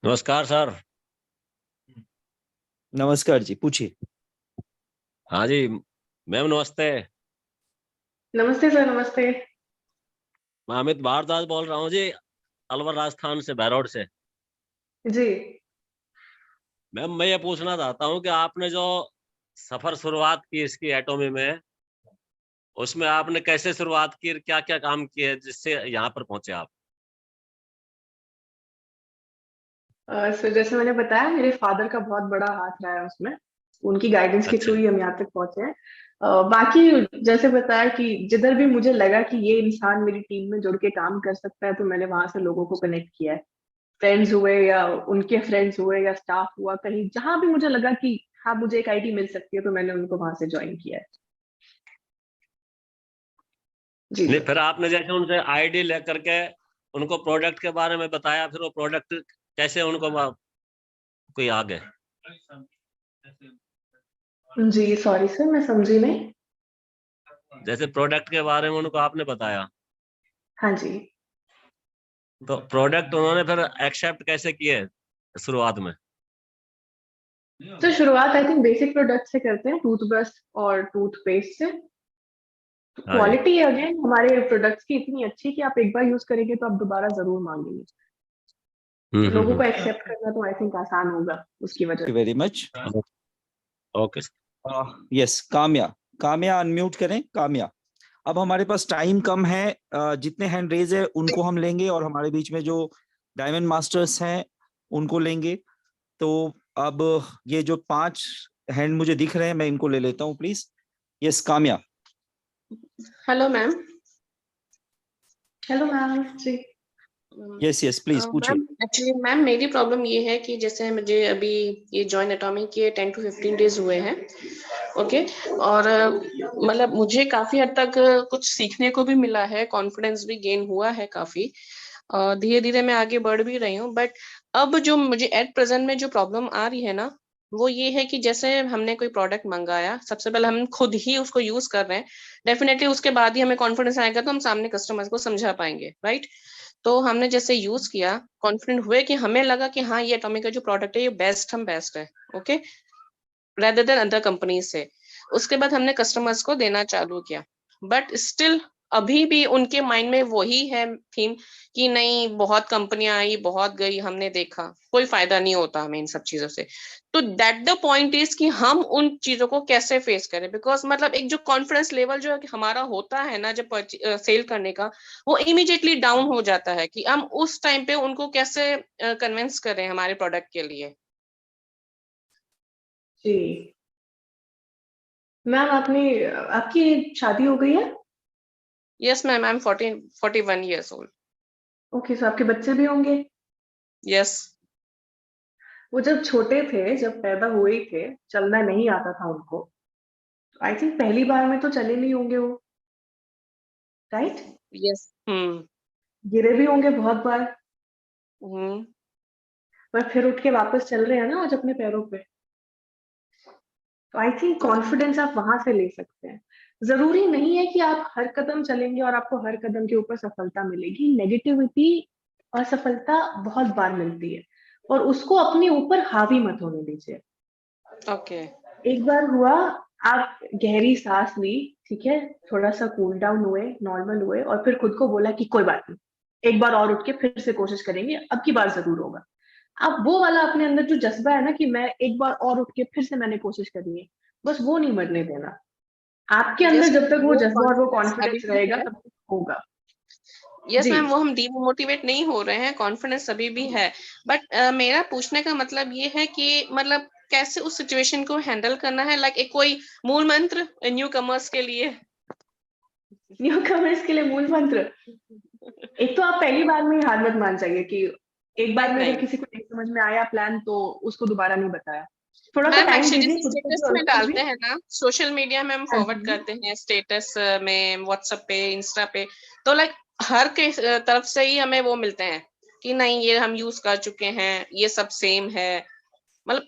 नमस्कार सर। नमस्कार जी, पूछिए। हाँ जी मैम नमस्ते। नमस्ते सर, नमस्ते। मैं अमित भारद्वाज बोल रहा हूँ जी, अलवर राजस्थान से, बहरौड से। जी। मैम मैं ये पूछना चाहता हूँ कि आपने जो सफर शुरुआत की इसकी एटॉमी में, उसमें आपने कैसे शुरुआत की, क्या क्या काम किए जिससे यहाँ पर पहुंचे आप? सर जैसे मैंने बताया, मेरे फादर का बहुत बड़ा हाथ रहा है उसमें। उनकी गाइडेंस के अच्छा। थ्रू ही हम यहाँ तक पहुंचे हैं। बाकी जैसे बताया कि जिधर भी मुझे लगा कि ये इंसान मेरी टीम में जुड़ के काम कर सकता है, तो मैंने वहां से लोगों को कनेक्ट किया है। फ्रेंड्स हुए या उनके फ्रेंड्स हुए या स्टाफ हुआ, कहीं जहां भी मुझे लगा कि हाँ मुझे एक आईडी मिल सकती है, तो मैंने उनको वहां से ज्वाइन किया है। जी नहीं सर। फिर आपने जैसे उनसे आईडी लेकर के उनको प्रोडक्ट के बारे में बताया, फिर वो प्रोडक्ट कैसे उनको कोई आ गए? जी सॉरी सर, मैं समझी नहीं। जैसे प्रोडक्ट के बारे में उनको आपने बताया, हाँ जी। तो प्रोडक्ट उन्होंने फिर एक्सेप्ट कैसे किए शुरुआत में? तो शुरुआत आई थिंक बेसिक प्रोडक्ट से करते हैं, टूथब्रश और टूथपेस्ट से। हाँ जी। क्वालिटी अगेन हमारे प्रोडक्ट्स की इतनी अच्छी कि आप एक बार यूज करेंगे तो आप दोबारा जरूर मांगेंगे। लोगों को एक्सेप्ट करना तो आई थिंक आसान होगा उसकी वजह से। Very much. Okay. Yes, Kamya, Kamya unmute करें, काम्या। अब हमारे पास टाइम कम है, जितने हैंड रेज है उनको हम लेंगे और हमारे बीच में जो डायमंड मास्टर्स हैं उनको लेंगे। तो अब ये जो 5 हैंड मुझे दिख रहे हैं, मैं इनको ले लेता हूँ please. Yes Kamya. Hello ma'am. Hello ma'am ji. Yes please पूछिए। मैम एक्चुअली मैम मेरी प्रॉब्लम ये है कि जैसे मुझे अभी ये जॉइन एटॉमिक के 10 to 15 डेज हुए हैं। ओके। और मतलब मुझे काफी हद तक कुछ सीखने को भी मिला है, कॉन्फिडेंस भी गेन हुआ है काफी। धीरे धीरे मैं आगे बढ़ भी रही हूँ, बट अब जो मुझे एट प्रेजेंट में जो प्रॉब्लम आ रही है ना, वो ये है कि जैसे हमने कोई प्रोडक्ट मंगाया, सबसे पहले हम खुद ही उसको यूज कर रहे हैं, डेफिनेटली उसके बाद ही हमें कॉन्फिडेंस आएगा तो हम सामने कस्टमर्स को समझा पाएंगे, राइट? तो हमने जैसे यूज किया, कॉन्फिडेंट हुए कि हमें लगा कि हाँ ये एटॉमिक का जो प्रोडक्ट है ये बेस्ट है, okay, rather than other company से। उसके बाद हमने कस्टमर्स को देना चालू किया, बट स्टिल अभी भी उनके माइंड में वही है थीम कि नहीं बहुत कंपनियां आई, बहुत गई, हमने देखा कोई फायदा नहीं होता हमें इन सब चीजों से। तो दैट द पॉइंट इज कि हम उन चीजों को कैसे फेस करें, बिकॉज मतलब एक जो कॉन्फिडेंस लेवल जो हमारा होता है ना जब सेल करने का, वो इमीडिएटली डाउन हो जाता है कि हम उस टाइम पे उनको कैसे कन्विंस करें हमारे प्रोडक्ट के लिए। जी मैम, आपकी शादी हो गई है? Yes ma'am, I am 41 years old. Okay, so आपके बच्चे भी होंगे? यस। वो जब छोटे थे, जब पैदा हुए थे, चलना नहीं आता था उनको, आई थिंक पहली बार में तो चले नहीं होंगे वो, राइट? यस। गिरे भी होंगे बहुत बार, हम्म। पर फिर उठ के वापस चल रहे हैं ना आज अपने पैरों पे। तो आई थिंक कॉन्फिडेंस आप वहां से ले सकते हैं। जरूरी नहीं है कि आप हर कदम चलेंगे और आपको हर कदम के ऊपर सफलता मिलेगी। नेगेटिविटी, असफलता बहुत बार मिलती है, और उसको अपने ऊपर हावी मत होने दीजिए। ओके। एक बार हुआ, आप गहरी सांस ली, ठीक है, थोड़ा सा कूल डाउन हुए, नॉर्मल हुए, और फिर खुद को बोला कि कोई बात नहीं, एक बार और उठ के फिर से कोशिश करेंगे, अब की बार जरूर होगा। आप वो वाला अपने अंदर जो जज्बा है ना कि मैं एक बार और उठ के फिर से मैंने कोशिश करनी है, बस वो नहीं मरने देना आपके अंदर। यस जब तक वो वो जज्बा और वो कॉन्फिडेंस अभी कॉन्फिडेंस भी रहेगा है। तब तक होगा। यस जी मैम, वो हम डीमोटिवेट नहीं हो रहे हैं, कॉन्फिडेंस अभी भी है। बट मेरा पूछने का मतलब ये है कि मतलब कैसे उस सिचुएशन को हैंडल करना है, लाइक एक कोई मूल मंत्र न्यू कमर्स के लिए? न्यू कमर्स के लिए मूल मंत्र, एक तो आप पहली बार में हार मत मान जाइए कि एक बार में अगर नहीं किसी को नहीं समझ में आया प्लान तो उसको दोबारा नहीं बताया। थोड़ा सा मैम, टाइम एक्चुअली दीजिए जैसे खुद को स्टेटस भी और में उसको भी। डालते हैं ना, सोशल मीडिया में हम हाँ फॉरवर्ड जी। करते हैं स्टेटस में, व्हाट्सएप पे, इंस्टा पे, तो लाइक हर के तरफ से ही हमें वो मिलते हैं कि नहीं ये हम यूज कर चुके हैं, ये सब सेम है। मतलब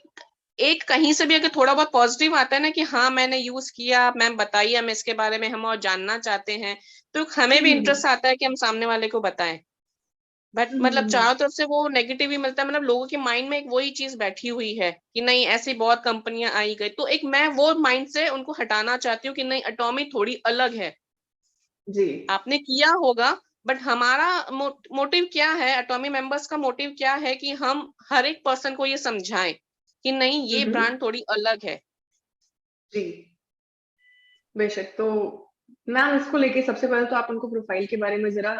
एक कहीं से भी अगर थोड़ा बहुत पॉजिटिव आता है ना कि हाँ मैंने यूज किया, मैम बताइए हमें इसके बारे में, हम और जानना चाहते हैं, तो हमें भी इंटरेस्ट आता है कि हम सामने वाले को बताएं। बट मतलब चारों तरफ से वो नेगेटिव ही मिलता है, मतलब लोगों के माइंड में एक वही चीज बैठी हुई है कि नहीं ऐसी बहुत कंपनियां आई गई, तो एक मैं वो माइंड से उनको हटाना चाहती हूँ कि नहीं एटॉमी थोड़ी अलग है। जी आपने किया होगा बट हमारा मोटिव क्या है, एटॉमी मेंबर्स का मोटिव क्या है कि हम हर एक पर्सन को ये समझाएं कि नहीं ये ब्रांड थोड़ी अलग है। जी बेशक। तो मैम इसको लेके सबसे पहले तो आप उनको प्रोफाइल के बारे में जरा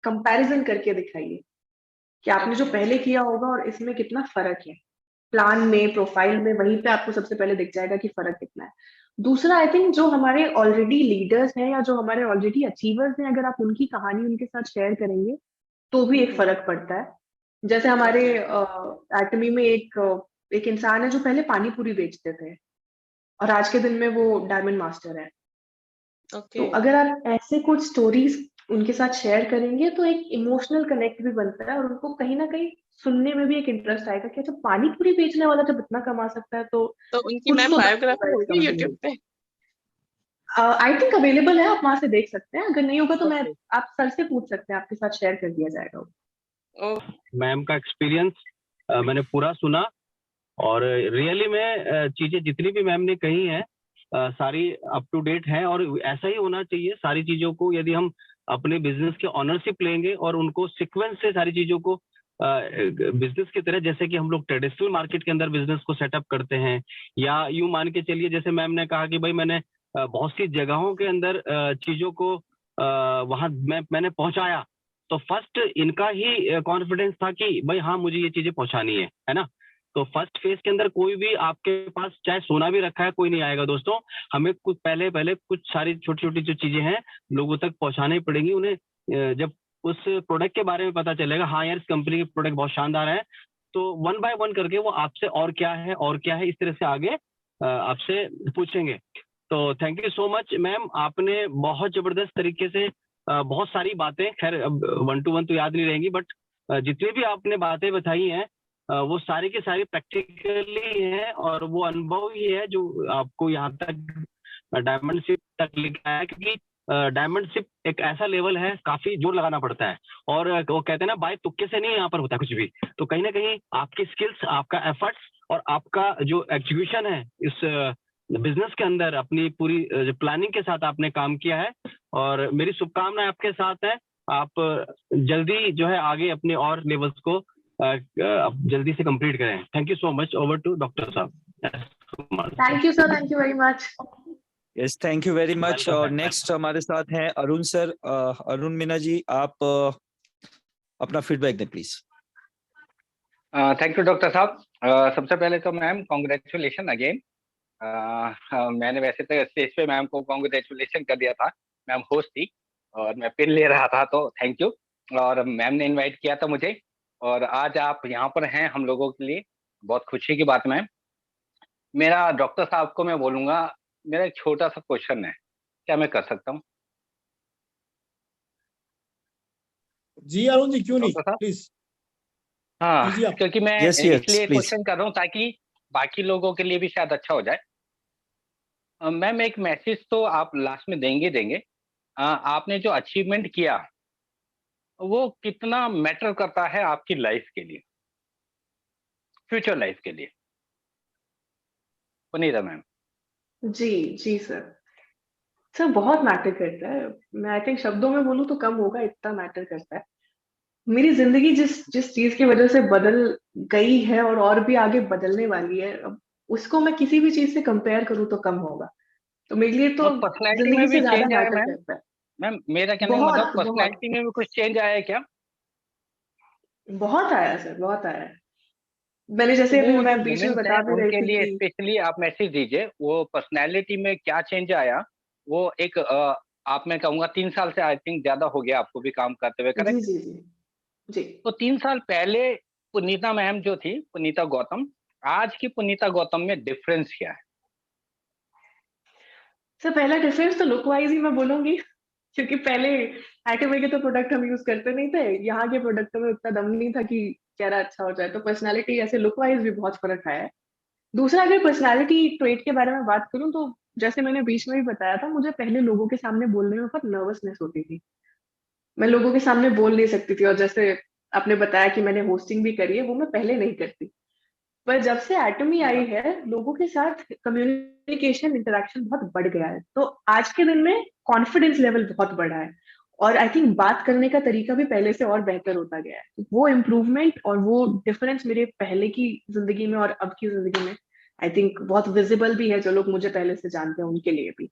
कंपैरिजन करके दिखाइए कि आपने जो पहले किया होगा और इसमें कितना फर्क है। प्लान में, प्रोफाइल में, वहीं पे आपको सबसे पहले दिख जाएगा कि फर्क कितना है। दूसरा, आई थिंक जो हमारे ऑलरेडी लीडर्स हैं या जो हमारे ऑलरेडी अचीवर्स हैं, अगर आप उनकी कहानी उनके साथ शेयर करेंगे तो भी एक फर्क पड़ता है। जैसे हमारे एटमी में एक इंसान है जो पहले पानी पूरी बेचते थे और आज के दिन में वो डायमंड मास्टर है। तो अगर आप ऐसे कुछ स्टोरीज उनके साथ शेयर करेंगे तो एक इमोशनल कनेक्ट भी बनता है और उनको कहीं ना कहीं सुनने में भी एक इंटरेस्ट आएगा कि अच्छा पानी पूरी बेचने वाला जब इतना कमा सकता है तो उनकी कुछ मैम तो बायोग्राफी होगी यूट्यूब पे? आई थिंक अवेलेबल है, आप वहां से देख सकते हैं। अगर नहीं होगा तो मैं आप सर से पूछ सकते हैं, आपके साथ शेयर कर दिया जाएगा। मैम का एक्सपीरियंस मैंने पूरा सुना और रियली में चीजें जितनी भी मैम ने कही हैं सारी अप टू डेट हैं और ऐसा ही होना चाहिए। सारी चीजों को यदि हम अपने बिजनेस के ऑनरशिप लेंगे और उनको सीक्वेंस से सारी चीजों को बिजनेस की तरह, जैसे कि हम लोग ट्रेडिशनल मार्केट के अंदर बिजनेस को सेटअप करते हैं, या यूं मान के चलिए जैसे मैम ने कहा कि भाई मैंने बहुत सी जगहों के अंदर चीजों को वहां मैंने पहुंचाया, तो फर्स्ट इनका ही कॉन्फिडेंस था कि भाई हाँ मुझे ये चीजें पहुंचानी है ना। तो फर्स्ट फेज के अंदर कोई भी आपके पास चाहे सोना भी रखा है कोई नहीं आएगा दोस्तों। हमें कुछ पहले कुछ सारी छोटी छोटी जो चीजें हैं लोगों तक पहुंचानी पड़ेंगी। उन्हें जब उस प्रोडक्ट के बारे में पता चलेगा हाँ यार इस कंपनी के प्रोडक्ट बहुत शानदार है, तो वन बाय वन करके वो आपसे और क्या है इस तरह से आगे आपसे पूछेंगे। तो thank you so much ma'am, आपने बहुत जबरदस्त तरीके से बहुत सारी बातें, खैर अब 1 to 1 तो याद नहीं रहेंगी, बट जितनी भी आपने बातें बताई हैं वो सारी की सारी प्रैक्टिकली है और वो अनुभव ही है जो आपको यहाँ तक डायमंडशिप तक लेके आया। क्योंकि डायमंडशिप एक ऐसा लेवल है, काफी जोर लगाना पड़ता है और वो कहते हैं ना बाय तुक्के से नहीं यहाँ पर होता कुछ भी। तो कहीं ना कहीं आपकी स्किल्स, आपका एफर्ट्स और आपका जो एग्जीक्यूशन है इस बिजनेस के अंदर अपनी पूरी प्लानिंग के साथ आपने काम किया है और मेरी शुभकामनाएं आपके साथ है। आप जल्दी जो है आगे अपने और लेवल्स को जल्दी से कंप्लीट करें। Thank you so much. Over to doctor साहब। Thank you sir, thank you very much. Yes thank you very much. और नेक्स्ट हमारे साथ हैं अरुण सर। अरुण मीना जी, आप अपना फीडबैक दें प्लीज। थैंक यू डॉक्टर साहब। सबसे पहले तो मैम कॉन्ग्रेचुलेशन अगेन। मैंने वैसे तो स्टेज पे मैम को कॉन्ग्रेचुलेशन कर दिया था, मैम होस्ट थी और मैं पिन ले रहा था, तो थैंक यू। और मैम ने इनवाइट किया था मुझे और आज आप यहाँ पर हैं हम लोगों के लिए बहुत खुशी की बात। मैम मेरा डॉक्टर साहब को मैं बोलूँगा, मेरा एक छोटा सा क्वेश्चन है, क्या मैं कर सकता हूँ? जी अरुण जी, क्यों नहीं, प्लीज। हाँ क्योंकि मैं yes, yes, इसलिए क्वेश्चन कर रहा हूँ ताकि बाकी लोगों के लिए भी शायद अच्छा हो जाए। मैम एक मैसेज तो आप लास्ट में देंगे। आपने जो अचीवमेंट किया वो कितना मैटर करता है आपकी लाइफ के लिए, फ्यूचर लाइफ के लिए? पुनीता मैम। जी सर बहुत मैटर करता है। मैं आई थिंक शब्दों में बोलूं तो कम होगा, इतना मैटर करता है। मेरी जिंदगी जिस चीज की वजह से बदल गई है और भी आगे बदलने वाली है, अब उसको मैं किसी भी चीज से कंपेयर करूं तो कम होगा। तो मेरे लिए तो पर्सनैलिटी जिंदगी में भी से ज्यादा चेंज आया मैटर मैम? करता है। मैम मेरा कहने का मतलब पर्सनैलिटी में भी कुछ चेंज आया है क्या? बहुत आया सर, बहुत आया। मैंने जैसे वो मैं जो बीच में वुमेन्स बता हैं भी रही उनके थी लिए कि स्पेशली आप मैसेज दीजिए, वो पर्सनैलिटी में क्या चेंज आया। वो एक आप मैं कहूँगा 3 साल से आई थिंक ज्यादा हो गया आपको भी काम करते हुए, करेक्ट? जी। तो 3 साल पहले पुनीता मैम जो थी, पुनीता गौतम, आज की पुनीता गौतम में डिफरेंस क्या है? सर पहला डिफरेंस तो लुक वाइज ही मैं बोलूंगी, क्योंकि पहले आईटीआई के तो प्रोडक्ट हम यूज करते नहीं थे, यहाँ के प्रोडक्ट में उतना दम नहीं था कि चेहरा अच्छा हो जाए, तो पर्सनालिटी ऐसे लुक वाइज भी बहुत फर्क आया है। दूसरा, अगर पर्सनालिटी ट्रेट के बारे में बात करूं तो जैसे मैंने बीच में भी बताया था, मुझे पहले लोगों के सामने बोलने में बहुत नर्वसनेस होती थी। मैं लोगों के सामने बोल नहीं सकती थी, और जैसे आपने बताया कि मैंने होस्टिंग भी करी है, वो मैं पहले नहीं करती। पर जब से एटमी आई है, लोगों के साथ कम्युनिकेशन इंटरेक्शन बहुत बढ़ गया है। तो आज के दिन में कॉन्फिडेंस लेवल बहुत बढ़ा है, और आई थिंक बात करने का तरीका भी पहले से और बेहतर होता गया है। तो वो इम्प्रूवमेंट और वो डिफरेंस मेरे पहले की जिंदगी में और अब की जिंदगी में आई थिंक बहुत विजिबल भी है। जो लोग मुझे पहले से जानते हैं उनके लिए भी,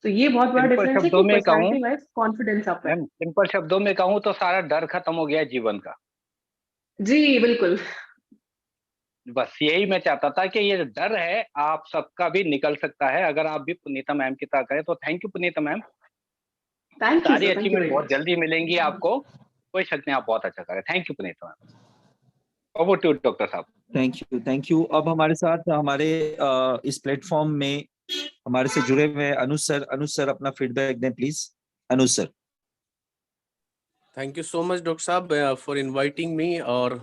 तो ये बहुत बड़ा सिंपल डिफरेंस है शब्दों कि में कहूँ, पर्सनालिटी वाइज कॉन्फिडेंस अप है। मैम सिंपल शब्दों में कहूँ तो सारा डर खत्म हो गया है जीवन का। जी बिल्कुल। बस यही मैं चाहता था कि ये डर है आप सबका भी निकल सकता है अगर आप भी पुनीता मैम की तरह करें। तो thank you Punita ma'am, thank you सारी sir, thank you achievement very बहुत मच। जल्दी मिलेंगी आपको, कोई शक नहीं, आप बहुत अच्छा करें। Thank you Punita ma'am. Over to doctor साहब। Thank you. अब हमारे साथ हमारे इस प्लेटफॉर्म में हमारे से जुड़े हुए अनुज सर अपना फीडबैक दें please. Anuj sir. Thank you so much doctor साहब फॉर इनवाइटिंग मी। और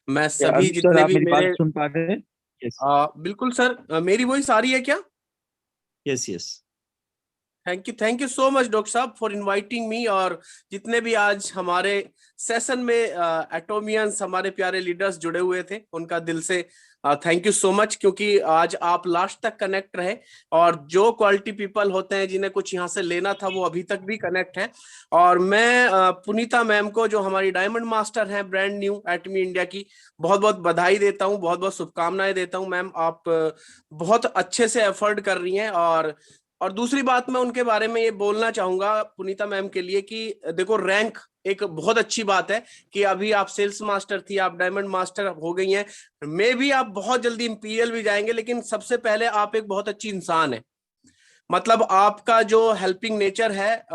मैं सभी अनुज सर, जितने आप भी मेरी मेरे बात सुन पा रहे हैं? यस बिल्कुल सर, मेरी वॉइस आ रही है क्या? Yes yes. Thank you so much doctor साहब फॉर इनवाइटिंग मी। और जितने भी आज हमारे सेशन में एटोमियंस हमारे प्यारे लीडर्स जुड़े हुए थे, उनका दिल से थैंक यू सो मच, क्योंकि आज आप लास्ट तक कनेक्ट रहे। और जो क्वालिटी पीपल होते हैं जिन्हें कुछ यहाँ से लेना था, वो अभी तक भी कनेक्ट है। और मैं पुनीता मैम को, जो हमारी डायमंड मास्टर हैं ब्रांड न्यू एटमी इंडिया की, बहुत बहुत बधाई देता हूँ, बहुत बहुत शुभकामनाएं देता हूँ। मैम आप बहुत अच्छे से एफर्ट कर रही हैं। और दूसरी बात मैं उनके बारे में ये बोलना चाहूंगा पुनीता मैम के लिए कि देखो, रैंक एक बहुत अच्छी बात है कि अभी आप सेल्स मास्टर थी, आप डायमंड मास्टर हो गई हैं, मे भी आप बहुत जल्दी इंपीरियल भी जाएंगे, लेकिन सबसे पहले आप एक बहुत अच्छी इंसान है। मतलब आपका जो हेल्पिंग नेचर है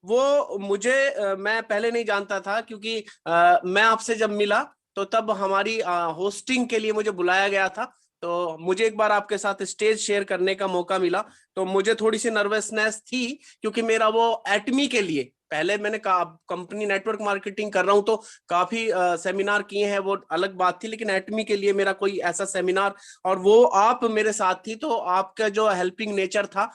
वो मुझे मैं पहले नहीं जानता था, क्योंकि मैं आपसे जब मिला तो तब हमारी होस्टिंग के लिए मुझे बुलाया गया था। तो मुझे एक बार आपके साथ स्टेज शेयर करने का मौका मिला, तो मुझे थोड़ी सी नर्वसनेस थी, क्योंकि मेरा वो एटमी के लिए पहले मैंने कंपनी नेटवर्क मार्केटिंग कर रहा हूं, तो काफी सेमिनार किए हैं, वो अलग बात थी, लेकिन एटमी के लिए मेरा कोई ऐसा सेमिनार, और वो आप मेरे साथ थी, तो आपका जो हेल्पिंग नेचर था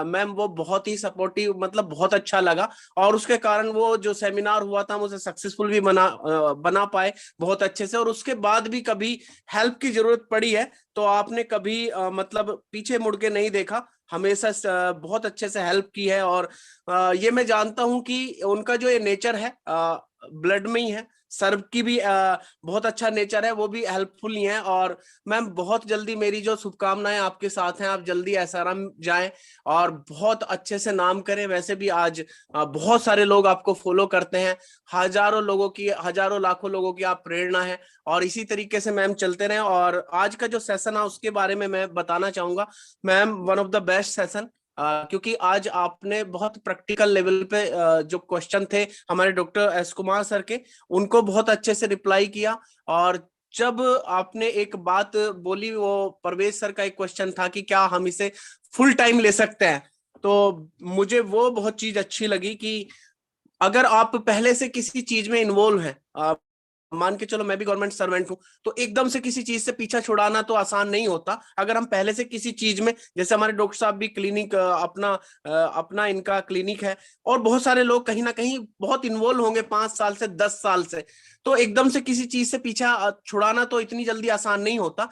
मैम, वो बहुत ही सपोर्टिव, मतलब बहुत अच्छा लगा। और उसके कारण वो जो सेमिनार हुआ था, मुझे सक्सेसफुल भी बना पाए बहुत अच्छे से। और उसके बाद भी कभी हेल्प की जरूरत पड़ी है तो आपने कभी मतलब पीछे मुड़ के नहीं देखा, हमेशा बहुत अच्छे से हेल्प की है। और ये मैं जानता हूं कि उनका जो ये नेचर है ब्लड में ही है। सर की भी बहुत अच्छा नेचर है, वो भी हेल्पफुल ही है। और मैम बहुत जल्दी मेरी जो शुभकामनाएं आपके साथ हैं, आप जल्दी एसआरएम जाएं और बहुत अच्छे से नाम करें। वैसे भी आज बहुत सारे लोग आपको फॉलो करते हैं, हजारों लाखों लोगों की आप प्रेरणा है। और इसी तरीके से मैम चलते रहें। और आज का जो सेशन है उसके बारे में मैं बताना चाहूंगा ma'am, one of the best session, क्योंकि आज आपने बहुत प्रैक्टिकल लेवल पे जो क्वेश्चन थे हमारे डॉक्टर एस कुमार सर के, उनको बहुत अच्छे से रिप्लाई किया। और जब आपने एक बात बोली, वो परवेज सर का एक क्वेश्चन था कि क्या हम इसे फुल टाइम ले सकते हैं, तो मुझे वो बहुत चीज अच्छी लगी कि अगर आप पहले से किसी चीज में इन्वॉल्व हैं, मान के चलो मैं भी गवर्नमेंट सर्वेंट हूं, तो एकदम से किसी चीज से पीछा छुड़ाना तो आसान नहीं होता। अगर हम पहले से किसी चीज में, जैसे हमारे डॉक्टर साहब भी क्लिनिक अपना इनका क्लिनिक है, और बहुत सारे लोग कहीं ना कहीं बहुत इन्वॉल्व होंगे 5 साल से 10 साल से, तो एकदम से किसी चीज से पीछा छुड़ाना तो इतनी जल्दी आसान नहीं होता।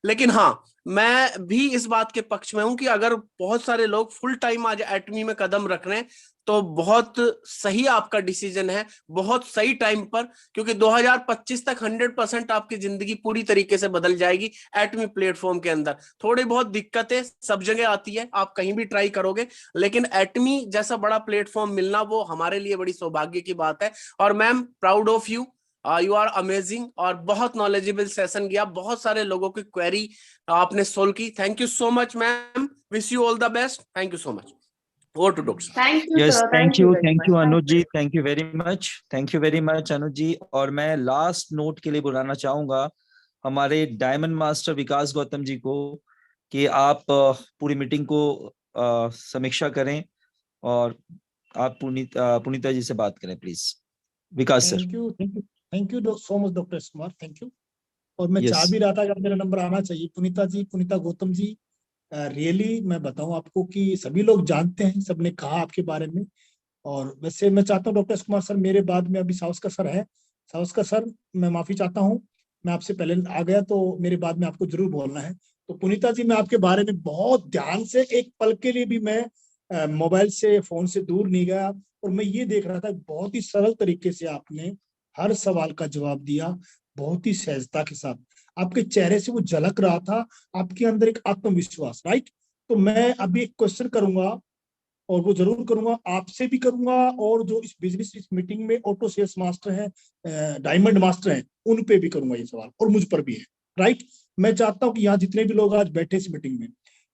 लेकिन हाँ, मैं भी इस बात के पक्ष में हूं कि अगर बहुत सारे लोग फुल टाइम आज एटमी में कदम रख रहे हैं, तो बहुत सही आपका डिसीजन है, बहुत सही टाइम पर, क्योंकि 2025 तक 100% आपकी जिंदगी पूरी तरीके से बदल जाएगी एटमी प्लेटफॉर्म के अंदर। थोड़ी बहुत दिक्कतें सब जगह आती है, आप कहीं भी ट्राई करोगे, लेकिन एटमी जैसा बड़ा प्लेटफॉर्म मिलना वो हमारे लिए बड़ी सौभाग्य की बात है। और ma'am, proud of you, you are amazing. और बहुत नॉलेजेबल सेशन गया, बहुत सारे लोगों की क्वेरी आपने सोल्व की। Thank you so much ma'am, wish you all the best. Thank you so much. Over to Dr. Thank you yes, sir, thank very you much. Anuj ji, thank you very much Anuj ji. और मैं last note के लिए बुलाना चाहूंगा हमारे diamond master Vikas Gautam ji को कि आप पूरी मीटिंग को समीक्षा करें और आप पुनीता जी से बात करें please. Vikas sir. Thank you so much doctor Kumar, thank you. और मैं चाह भी रहा था कि मेरा नंबर आना चाहिए। पुनीता जी, पुनीता गौतम जी, रियली मैं बताऊं आपको कि सभी लोग जानते हैं, सबने कहा आपके बारे में। और वैसे मैं चाहता हूँ डॉक्टर कुमार सर मेरे बाद में, अभी साउस का सर है, सावस्कर सर, मैं माफी चाहता हूँ, मैं आपसे पहले आ गया तो मेरे बाद में आपको जरूर बोलना है। तो पुनीता जी, मैं आपके बारे में बहुत ध्यान से, एक पल के लिए भी मैं मोबाइल से, फोन से दूर नहीं गया, और मैं ये देख रहा था बहुत ही सरल तरीके से आपने हर सवाल का जवाब दिया, बहुत ही सहजता के साथ। आपके चेहरे से वो झलक रहा था, आपके अंदर एक आत्मविश्वास, राइट। तो मैं अभी एक क्वेश्चन करूंगा, और वो जरूर करूंगा, आपसे भी करूंगा, और जो इस बिजनेस इस मीटिंग में ऑटो सेल्स मास्टर हैं, डायमंड मास्टर हैं, उन पे भी करूंगा ये सवाल, और मुझ पर भी है, राइट। मैं चाहता हूं कि यहाँ जितने भी लोग आज बैठे इस मीटिंग में,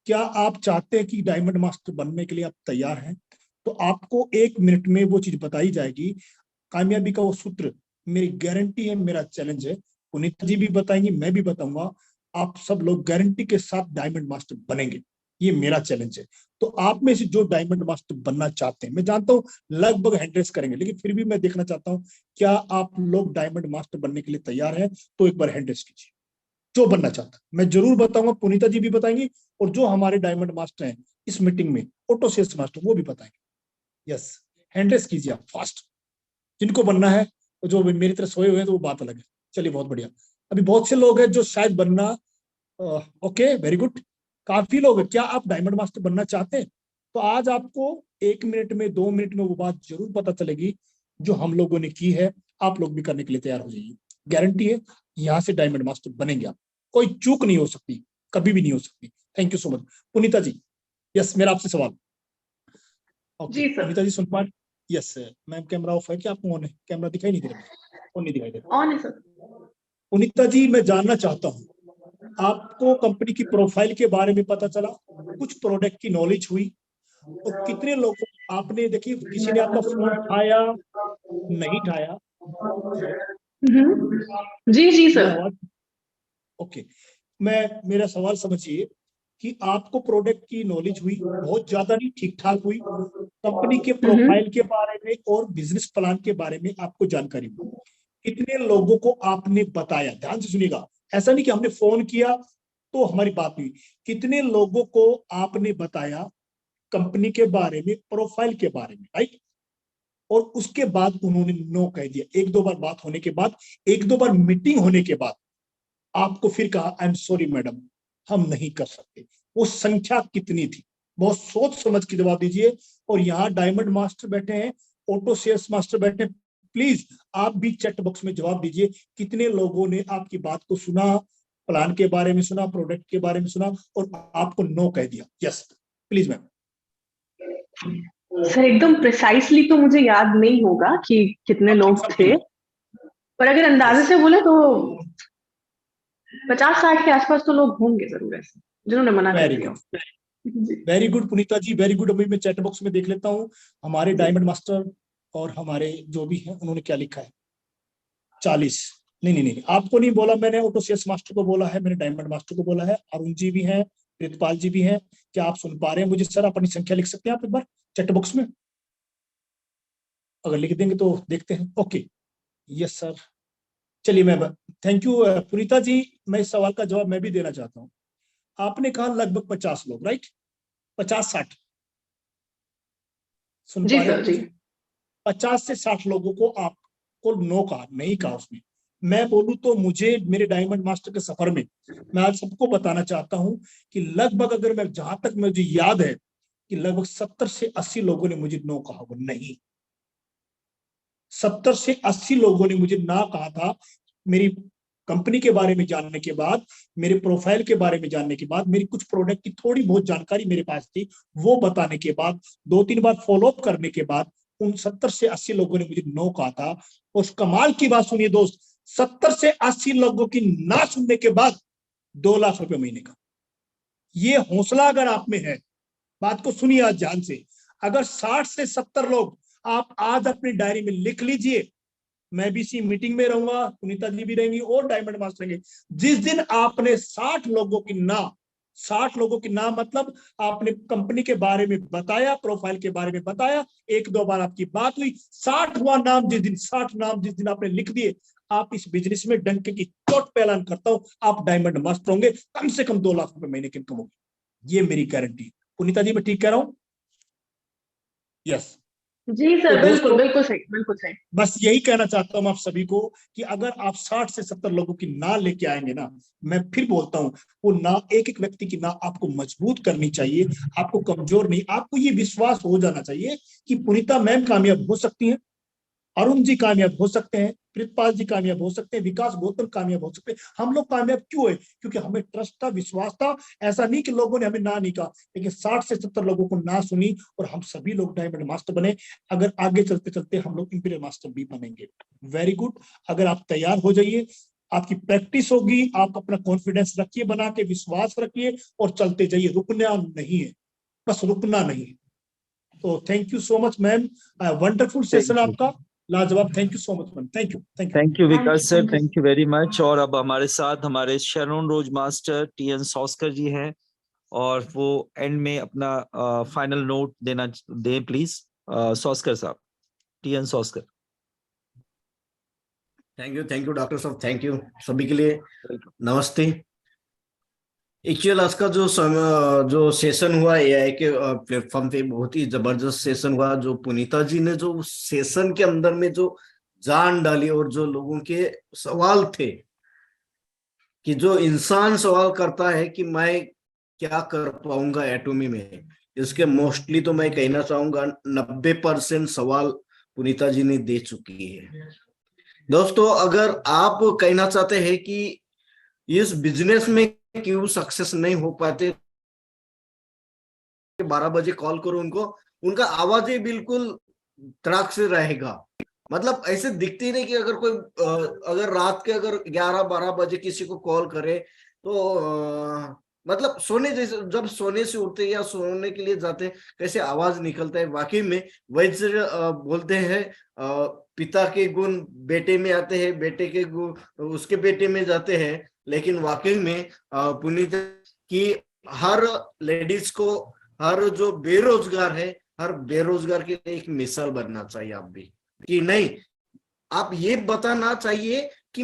क्या आप चाहते हैं कि डायमंड मास्टर बनने के लिए आप तैयार हैं? तो आपको 1 मिनट में वो चीज बताई जाएगी, कामयाबी का वो सूत्र। मेरी गारंटी है, मेरा चैलेंज है, पुनीता जी भी बताएंगी, मैं भी बताऊंगा, आप सब लोग गारंटी के साथ डायमंड मास्टर बनेंगे, ये मेरा चैलेंज है। तो आप में से जो डायमंड मास्टर बनना चाहते हैं, मैं जानता हूं लगभग 100 करेंगे, लेकिन फिर भी मैं देखना चाहता हूं, क्या आप लोग डायमंड मास्टर बनने के लिए तैयार हैं? तो एक बार 100 कीजिए जो बनना चाहता है। मैं जरूर बताऊंगा, पुनीता जी भी बताएंगी, और जो हमारे डायमंड मास्टर हैं इस मीटिंग में, ऑटो सेल्स मास्टर, वो भी बताएंगे। यस, 100 कीजिए आप फास्ट, जिनको बनना है। जो मेरी तरह सोए हुए हैं तो वो बात अलग है। चलिए, बहुत बढ़िया। अभी बहुत से लोग हैं जो शायद बनना, ओके, वेरी गुड, काफी लोग हैं। क्या आप डायमंड मास्टर बनना चाहते हैं? तो आज आपको 1 मिनट में, 2 मिनट में वो बात जरूर पता चलेगी जो हम लोगों ने की है। आप लोग भी करने के लिए तैयार हो जाइए, गारंटी है यहाँ से डायमंड मास्टर बनेंगे आप, कोई चूक नहीं हो सकती, कभी भी नहीं हो सकती। Thank you so much. Puneeta ji, yes, मेरा आपसे सवाल। जी सर। पुनीता जी सुन पा रही? यस मैम, कैमरा ऑफ है क्या? आपको ऑन है? कैमरा दिखाई नहीं दे रहा? ऑन नहीं दिखाई दे रहा? ऑन है सर। पुनीता जी, मैं जानना चाहता हूँ, आपको कंपनी की प्रोफाइल के बारे में पता चला, कुछ प्रोडक्ट की नॉलेज हुई, और कितने लोगों आपने, देखिए किसी ने आपका फोन उठाया, नहीं उठाया? जी सर। ओके, मेरा सवाल समझिए कि आपको प्रोडक्ट की नॉलेज हुई, बहुत ज्यादा नहीं, ठीक ठाक हुई, कंपनी के प्रोफाइल के बारे में और बिजनेस प्लान के बारे में आपको जानकारी हुई, कितने लोगों को आपने बताया? ध्यान से सुनिएगा, ऐसा नहीं कि हमने फोन किया तो हमारी बात हुई, कितने लोगों को आपने बताया कंपनी के बारे में, प्रोफाइल के बारे में, राइट? और उसके बाद उन्होंने नो कह दिया, 1-2 बार बात होने के बाद, 1-2 बार मीटिंग होने के बाद आपको फिर कहा, आई एम सॉरी मैडम, हम नहीं कर सकते। वो संख्या कितनी थी? बहुत सोच समझ के जवाब दीजिए। और यहाँ डायमंड मास्टर बैठे हैं, ऑटो सेल्स मास्टर बैठे हैं, प्लीज आप भी चैट बॉक्स में जवाब दीजिए, कितने लोगों ने आपकी बात को सुना, प्लान के बारे में सुना, प्रोडक्ट के बारे में सुना, और आपको नो कह दिया? Yes please ma'am. सर एकदम प्रिसाइसली तो मुझे याद नहीं होगा कि कितने लोग थे, पर अगर अंदाजे से बोले तो 50-60 के आसपास तो लोग होंगे जरूर ऐसे जिन्होंने मना कर दिया। वेरी गुड पुनीता जी, वेरी गुड। अभी मैं चैट बॉक्स में देख लेता हूँ हमारे डायमंड मास्टर और हमारे जो भी हैं उन्होंने क्या लिखा है। 40 नहीं, आपको नहीं बोला मैंने, ऑटो सेल्स मास्टर को बोला है मैंने, डायमंड मास्टर को बोला है, अरुण जी भी हैं, प्रीतपाल जी भी हैं। क्या आप सुन पा रहे हैं मुझे? सर अपनी संख्या लिख सकते हैं आप एक बार चैट बॉक्स में? अगर लिख देंगे तो देखते हैं। Okay, yes sir. चलिए मैं, थैंक यू पुनीता जी। मैं इस सवाल का जवाब मैं भी देना चाहता हूँ। आपने कहा लगभग 50 लोग, राइट? 50-60 सुन पा रहे हैं? 50 से 60 लोगों को आपको नो कहा, नहीं कहा उसने। मैं बोलूं तो मुझे, मेरे डायमंड मास्टर के सफर में, मैं आज सबको बताना चाहता हूं कि लगभग, अगर मैं, जहां तक मुझे याद है, कि लगभग 70 से 80 लोगों ने मुझे नो कहा होगा। नहीं, 70 से 80 लोगों ने मुझे ना कहा था। मेरी कंपनी के बारे में जानने के बाद, मेरे प्रोफाइल के बारे में जानने के बाद, मेरी कुछ प्रोडक्ट की थोड़ी बहुत जानकारी मेरे पास थी, वो बताने के बाद, 2-3 बार फॉलोअप करने के बाद, उन 70 से 80 लोगों ने मुझे नो कहा था। उस कमाल की बात सुनिए दोस्त, 70 से 80 लोगों की ना सुनने के बाद 2 लाख रुपए महीने का। ये हौसला अगर आप में है, बात को सुनिए आज ध्यान से, अगर 60 से 70 लोग आप आज अपनी डायरी में लिख लीजिए, मैं भी इसी मीटिंग में रहूंगा, पुनीता जी भी रहेंगी और डायमंड मास्टर रहेंगे। जिस दिन आपने 60 लोगों की ना मतलब आपने कंपनी के बारे में बताया, प्रोफाइल के बारे में बताया, 1-2 बार आपकी बात हुई, 60वां नाम जिस दिन आपने लिख दिए, आप इस बिजनेस में डंके की चोट पे ऐलान करता हूं, आप डायमंड मास्टर होंगे, कम से कम 2 लाख रुपए महीने की इनकम होगी। ये मेरी गारंटी। पुनीता जी मैं ठीक कह रहा हूं? यस जी सर, तो बिल्कुल दोस्तों, बिल्कुल सही, बिल्कुल सही। बस यही कहना चाहता हूँ आप सभी को कि अगर आप 60 से 70 लोगों की ना लेके आएंगे ना, मैं फिर बोलता हूँ, वो ना एक एक व्यक्ति की ना आपको मजबूत करनी चाहिए, आपको कमजोर नहीं, आपको ये विश्वास हो जाना चाहिए कि पुनीता मैम कामयाब हो सकती हैं, अरुण जी कामयाब हो सकते हैं, प्रीतपाल जी कामयाब हो सकते हैं, विकास गौतम कामयाब हो सकते हैं। हम लोग कामयाब क्यों है? क्योंकि हमें ट्रस्ट था, विश्वास था। ऐसा नहीं कि लोगों ने हमें ना नहीं कहा, लेकिन 60 से 70 लोगों को ना सुनी और हम सभी लोग डायमंड मास्टर बने। अगर आगे चलते चलते हम लोग इंपीरियल मास्टर भी बनेंगे। Very good. अगर आप तैयार हो जाइए, आपकी प्रैक्टिस होगी, आप अपना कॉन्फिडेंस रखिए, बना के विश्वास रखिए और चलते जाइए। रुकना नहीं है, बस रुकना नहीं है। तो thank you so much ma'am, wonderful session आपका, लाजवाब। Thank you so much ma'am, thank you, thank you. Thank you Vikas sir, thank you. Thank you very much. और अब हमारे साथ हमारे शैरोन रोज मास्टर टीएन सॉस्कर जी हैं, और वो एंड में अपना फाइनल नोट दें प्लीज। सॉस्कर साहब, टीएन सॉस्कर। थैंक यू डॉक्टर साहब, थैंक यू सभी के लिए नमस्ते। एक्चुअल आज का जो सेशन हुआ एआई के प्लेटफॉर्म पे बहुत ही जबरदस्त सेशन हुआ। जो पुनीता जी ने जो सेशन के अंदर में जो जान डाली और जो लोगों के सवाल थे कि जो इंसान सवाल करता है कि मैं क्या कर पाऊंगा एटॉमी में, इसके मोस्टली तो मैं कहना चाहूंगा 90% सवाल पुनीता जी ने दे चुकी है। दोस्तों, अगर आप कहना चाहते हैं कि इस बिजनेस में क्यों सक्सेस नहीं हो पाते, 12 बजे कॉल करो उनको, उनका आवाज ही बिल्कुल तड़ाक से रहेगा। मतलब ऐसे दिखती ही नहीं कि अगर कोई अगर रात के अगर 11-12 बजे किसी को कॉल करे तो मतलब जब सोने से उठते या सोने के लिए जाते कैसे आवाज निकलता है। वाकई में वैसे बोलते हैं पिता के गुण बेटे में आते हैं, बेटे के गुण उसके बेटे में जाते हैं। लेकिन वाकई में पुनीत की हर लेडीज को, हर जो बेरोजगार है, हर बेरोजगार के लिए एक मिसाल बनना चाहिए। आप भी कि नहीं, आप ये बताना चाहिए कि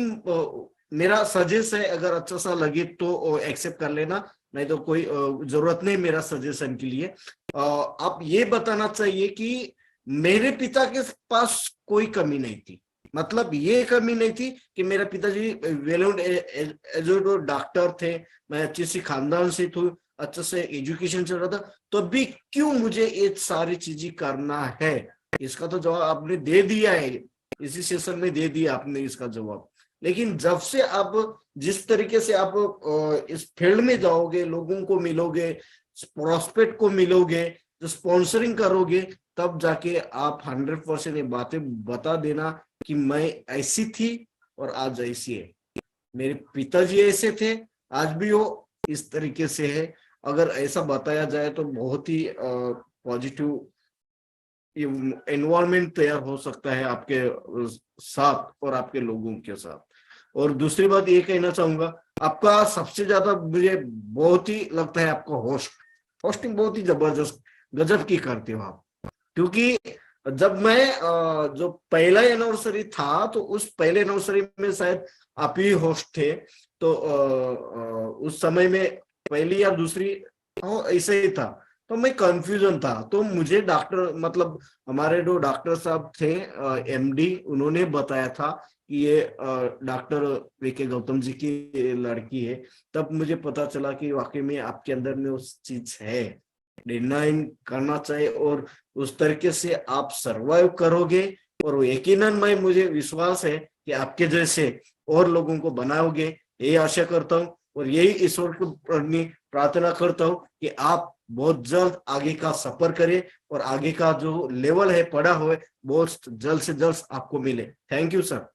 मेरा सजेशन है, अगर अच्छा सा लगे तो एक्सेप्ट कर लेना, नहीं तो कोई जरूरत नहीं मेरा सजेशन के लिए। आप ये बताना चाहिए कि मेरे पिता के पास कोई कमी नहीं थी। मतलब ये कमी नहीं थी कि मेरे पिताजी वेल एजुकेटेड डॉक्टर थे, मैं अच्छी सी खानदान से थी, अच्छे से एजुकेशन चल रहा था, तो भी क्यों मुझे ये सारी चीजें करना है। इसका तो जवाब आपने दे दिया है, इसी सेशन में दे दिया आपने इसका जवाब। लेकिन जब से आप जिस तरीके से आप इस फील्ड में जाओगे, लोगों को मिलोगे, प्रोस्पेक्ट को मिलोगे, जो स्पॉन्सरिंग करोगे, तब जाके आप 100% ये बातें बता देना कि मैं ऐसी थी और आज ऐसी है। मेरे पिताजी ऐसे थे, आज भी वो इस तरीके से है। अगर ऐसा बताया जाए तो बहुत ही पॉजिटिव एनवायरनमेंट तैयार हो सकता है आपके साथ और आपके लोगों के साथ। और दूसरी बात ये कहना चाहूंगा, आपका सबसे ज्यादा मुझे बहुत ही लगता है आपका होस्टिंग बहुत ही जबरदस्त गजब की करते हो आप। क्योंकि जब मैं जो पहला एनिवर्सरी था तो उस पहले एनिवर्सरी में शायद आप ही होस्ट थे, तो उस समय में पहली या दूसरी ऐसे ही था, तो मैं कंफ्यूजन था। तो मुझे डॉक्टर मतलब हमारे जो डॉक्टर साहब थे एमडी, उन्होंने बताया था कि ये डॉक्टर वीके गौतम जी की लड़की है। तब मुझे पता चला कि वाकई में आपके अंदर में उस चीज है, डिनाइन करना चाहिए और उस तरीके से आप सरवाइव करोगे। और यकीनन मुझे विश्वास है कि आपके जैसे और लोगों को बनाओगे, यही आशा करता हूँ और यही ईश्वर को प्रार्थना करता हूँ कि आप बहुत जल्द आगे का सफर करें और आगे का जो लेवल है पढ़ा हुआ है बहुत जल्द से जल्द आपको मिले। Thank you sir.